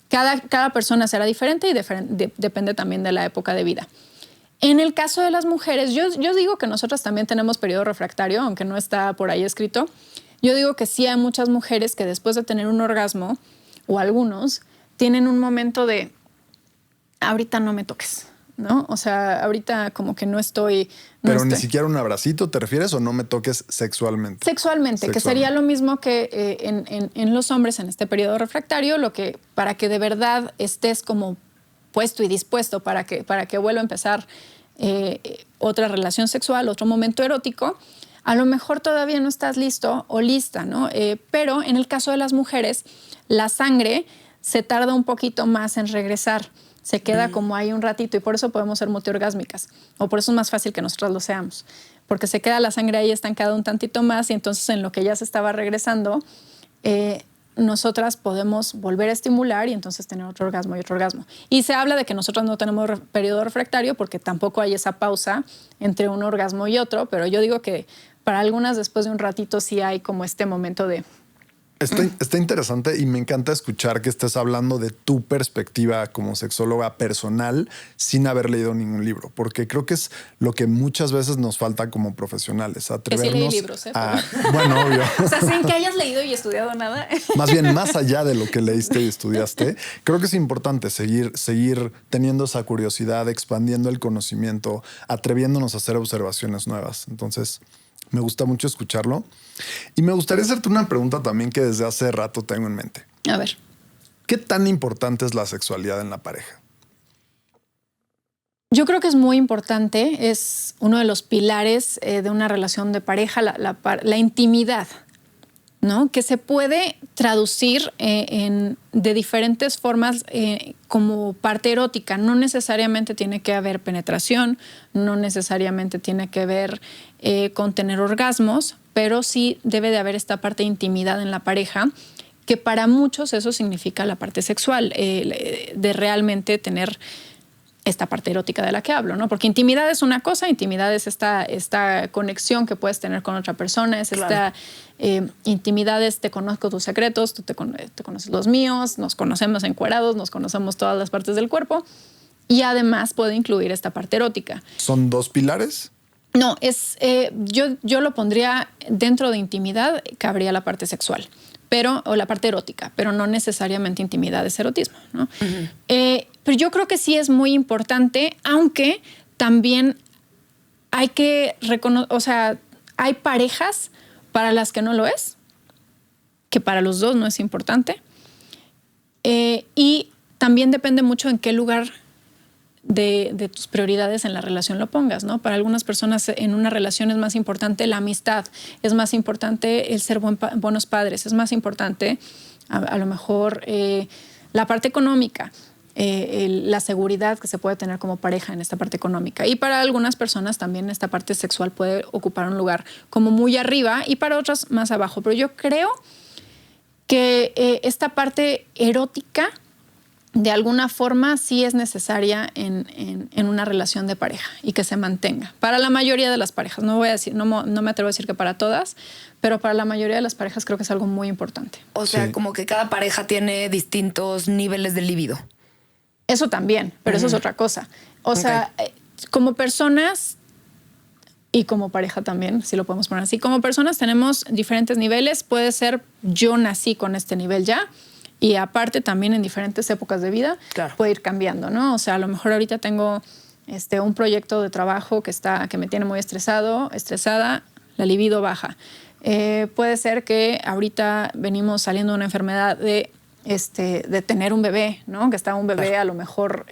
[SPEAKER 3] cada persona será diferente y depende también de la época de vida. En el caso de las mujeres, yo digo que nosotras también tenemos periodo refractario, aunque no está por ahí escrito. Yo digo que sí hay muchas mujeres que después de tener un orgasmo, o algunos, tienen un momento de, ahorita no me toques, ¿no? O sea, ahorita como que no estoy...
[SPEAKER 2] Pero ni siquiera un abracito, ¿te refieres? ¿O no me toques sexualmente?
[SPEAKER 3] Sexualmente, que sería lo mismo que en los hombres en este periodo refractario, para que de verdad estés como puesto y dispuesto para que vuelva a empezar otra relación sexual, otro momento erótico. A lo mejor todavía no estás listo o lista, ¿no? Pero en el caso de las mujeres, la sangre se tarda un poquito más en regresar. Se queda como ahí un ratito y por eso podemos ser multiorgásmicas. O por eso es más fácil que nosotras lo seamos. Porque se queda la sangre ahí estancada un tantito más y entonces en lo que ya se estaba regresando, nosotras podemos volver a estimular y entonces tener otro orgasmo y otro orgasmo. Y se habla de que nosotros no tenemos periodo refractario porque tampoco hay esa pausa entre un orgasmo y otro, pero yo digo que para algunas después de un ratito sí hay como este momento de...
[SPEAKER 2] Está interesante y me encanta escuchar que estés hablando de tu perspectiva como sexóloga personal sin haber leído ningún libro, porque creo que es lo que muchas veces nos falta como profesionales, atrevernos
[SPEAKER 3] que sí leí libros,
[SPEAKER 2] a... Bueno, obvio.
[SPEAKER 3] O sea, sin que hayas leído y estudiado nada.
[SPEAKER 2] Más bien, más allá de lo que leíste y estudiaste, creo que es importante seguir teniendo esa curiosidad, expandiendo el conocimiento, atreviéndonos a hacer observaciones nuevas. Entonces... me gusta mucho escucharlo. Y me gustaría hacerte una pregunta también que desde hace rato tengo en mente.
[SPEAKER 3] A ver.
[SPEAKER 2] ¿Qué tan importante es la sexualidad en la pareja?
[SPEAKER 3] Yo creo que es muy importante, es uno de los pilares de una relación de pareja, la intimidad, ¿no? Que se puede traducir de diferentes formas como parte erótica. No necesariamente tiene que haber penetración, no necesariamente tiene que ver con tener orgasmos, pero sí debe de haber esta parte de intimidad en la pareja, que para muchos eso significa la parte sexual, de realmente tener esta parte erótica de la que hablo, ¿no? Porque intimidad es una cosa, intimidad es esta conexión que puedes tener con otra persona, es esta intimidad es te conozco tus secretos, tú te conoces los míos, nos conocemos encuerados, nos conocemos todas las partes del cuerpo y además puede incluir esta parte erótica.
[SPEAKER 2] ¿Son dos pilares?
[SPEAKER 3] No, yo lo pondría dentro de intimidad, cabría la parte sexual. O la parte erótica, pero no necesariamente intimidad es erotismo, ¿no? Uh-huh. Pero yo creo que sí es muy importante, aunque también hay que reconocer, o sea, hay parejas para las que no lo es, que para los dos no es importante. Y también depende mucho en qué lugar de tus prioridades en la relación lo pongas, ¿no? Para algunas personas en una relación es más importante la amistad, es más importante el ser buenos padres, es más importante a lo mejor la parte económica, la seguridad que se puede tener como pareja en esta parte económica. Y para algunas personas también esta parte sexual puede ocupar un lugar como muy arriba y para otras más abajo. Pero yo creo que esta parte erótica de alguna forma sí es necesaria en una relación de pareja y que se mantenga. Para la mayoría de las parejas, no me atrevo a decir que para todas, pero para la mayoría de las parejas creo que es algo muy importante.
[SPEAKER 1] O sea, como que cada pareja tiene distintos niveles de libido.
[SPEAKER 3] Eso también, pero eso es otra cosa. O sea, como personas y como pareja también, si lo podemos poner así, como personas tenemos diferentes niveles. Puede ser yo nací con este nivel ya, y aparte también en diferentes épocas de vida puede ir cambiando, ¿no? O sea, a lo mejor ahorita tengo un proyecto de trabajo que me tiene muy estresada, la libido baja. Puede ser que ahorita venimos saliendo de una enfermedad de tener un bebé, ¿no? Que está un bebé a lo mejor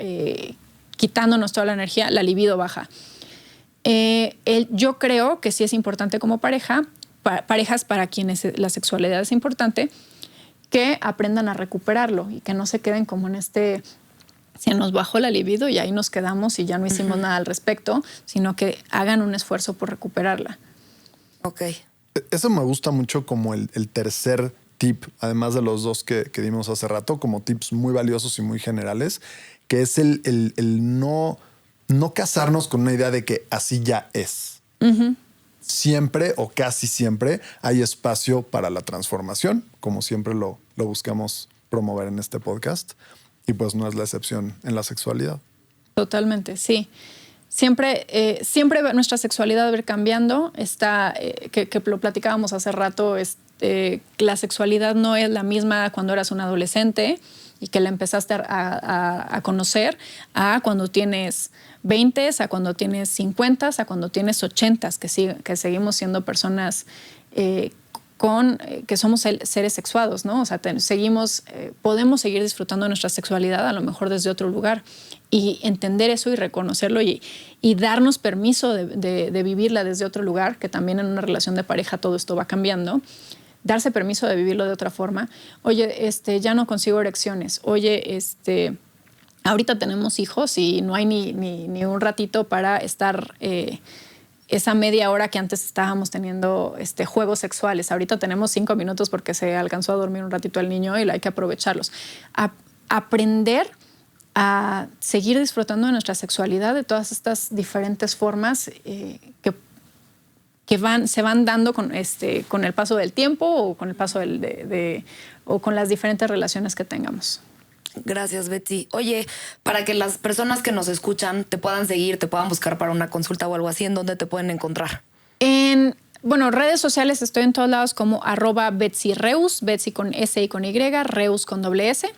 [SPEAKER 3] quitándonos toda la energía, la libido baja. Yo creo que sí es importante como parejas para quienes la sexualidad es importante, que aprendan a recuperarlo y que no se queden como se nos bajó la libido y ahí nos quedamos y ya no hicimos nada al respecto, sino que hagan un esfuerzo por recuperarla.
[SPEAKER 1] Ok.
[SPEAKER 2] Eso me gusta mucho como el tercer tip, además de los dos que dimos hace rato, como tips muy valiosos y muy generales, que es el no casarnos con una idea de que así ya es. Uh-huh. Siempre o casi siempre hay espacio para la transformación, como siempre lo buscamos promover en este podcast, y pues no es la excepción en la sexualidad.
[SPEAKER 3] Totalmente, sí. Siempre nuestra sexualidad va a ir cambiando. Que lo platicábamos hace rato, la sexualidad no es la misma cuando eras un adolescente y que la empezaste a conocer, a cuando tienes 20, a cuando tienes 50, a cuando tienes 80, que seguimos siendo personas que somos seres sexuados, ¿no? O sea, podemos seguir disfrutando de nuestra sexualidad a lo mejor desde otro lugar y entender eso y reconocerlo y darnos permiso de vivirla desde otro lugar, que también en una relación de pareja todo esto va cambiando. Darse permiso de vivirlo de otra forma. Oye, ya no consigo erecciones. Oye, ahorita tenemos hijos y no hay ni un ratito para estar esa media hora que antes estábamos teniendo juegos sexuales. Ahorita tenemos 5 minutos porque se alcanzó a dormir un ratito el niño y hay que aprovecharlos. Aprender a seguir disfrutando de nuestra sexualidad de todas estas diferentes formas que se van dando con el paso del tiempo o con el paso o con las diferentes relaciones que tengamos.
[SPEAKER 1] Gracias, Betsy. Oye, para que las personas que nos escuchan te puedan seguir, te puedan buscar para una consulta o algo así, ¿en dónde te pueden encontrar?
[SPEAKER 3] Bueno, redes sociales estoy en todos lados como @BetsyReus, Betsy con S y con Y, Reus con doble S.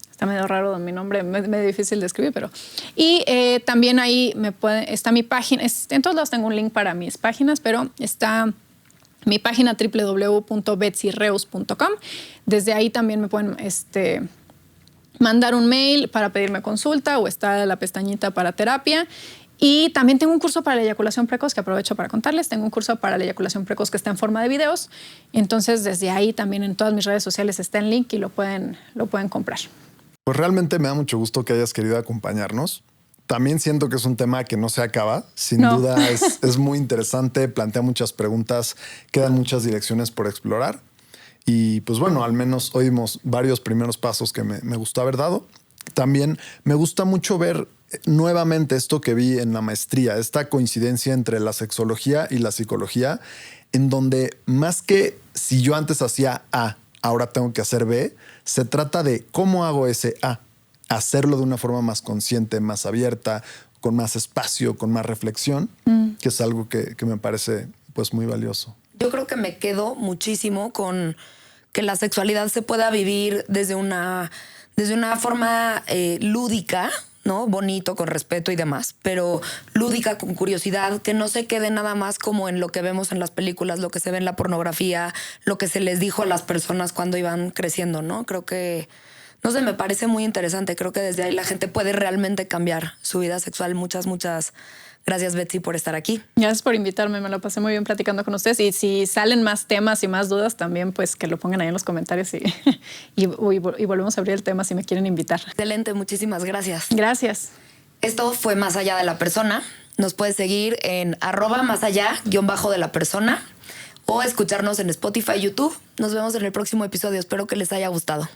[SPEAKER 3] Está medio raro mi nombre, medio difícil de escribir, pero... Y también ahí está mi página. En todos lados tengo un link para mis páginas, pero está mi página www.betsyreus.com. Desde ahí también me pueden mandar un mail para pedirme consulta o está la pestañita para terapia. Y también tengo un curso para la eyaculación precoz que aprovecho para contarles. Tengo un curso para la eyaculación precoz que está en forma de videos. Entonces, desde ahí también en todas mis redes sociales está el link y lo pueden comprar.
[SPEAKER 2] Pues realmente me da mucho gusto que hayas querido acompañarnos. También siento que es un tema que no se acaba. Sin duda es muy interesante, plantea muchas preguntas, quedan muchas direcciones por explorar. Y pues bueno, al menos oímos varios primeros pasos que me gustó haber dado. También me gusta mucho ver nuevamente esto que vi en la maestría, esta coincidencia entre la sexología y la psicología, en donde más que si yo antes hacía A, ahora tengo que hacer B, se trata de cómo hago ese A, hacerlo de una forma más consciente, más abierta, con más espacio, con más reflexión, que es algo que me parece pues muy valioso.
[SPEAKER 1] Yo creo que me quedo muchísimo con que la sexualidad se pueda vivir desde una forma lúdica, ¿no? Bonito, con respeto y demás, pero lúdica, con curiosidad, que no se quede nada más como en lo que vemos en las películas, lo que se ve en la pornografía, lo que se les dijo a las personas cuando iban creciendo, ¿no? Creo que, no sé, me parece muy interesante. Creo que desde ahí la gente puede realmente cambiar su vida sexual. Muchas gracias, Betsy, por estar aquí.
[SPEAKER 3] Gracias por invitarme, me lo pasé muy bien platicando con ustedes. Y si salen más temas y más dudas, también pues que lo pongan ahí en los comentarios y volvemos a abrir el tema si me quieren invitar.
[SPEAKER 1] Excelente, muchísimas gracias.
[SPEAKER 3] Gracias.
[SPEAKER 1] Esto fue Más Allá de la Persona. Nos puedes seguir en @másallá_de la persona o escucharnos en Spotify, YouTube. Nos vemos en el próximo episodio. Espero que les haya gustado.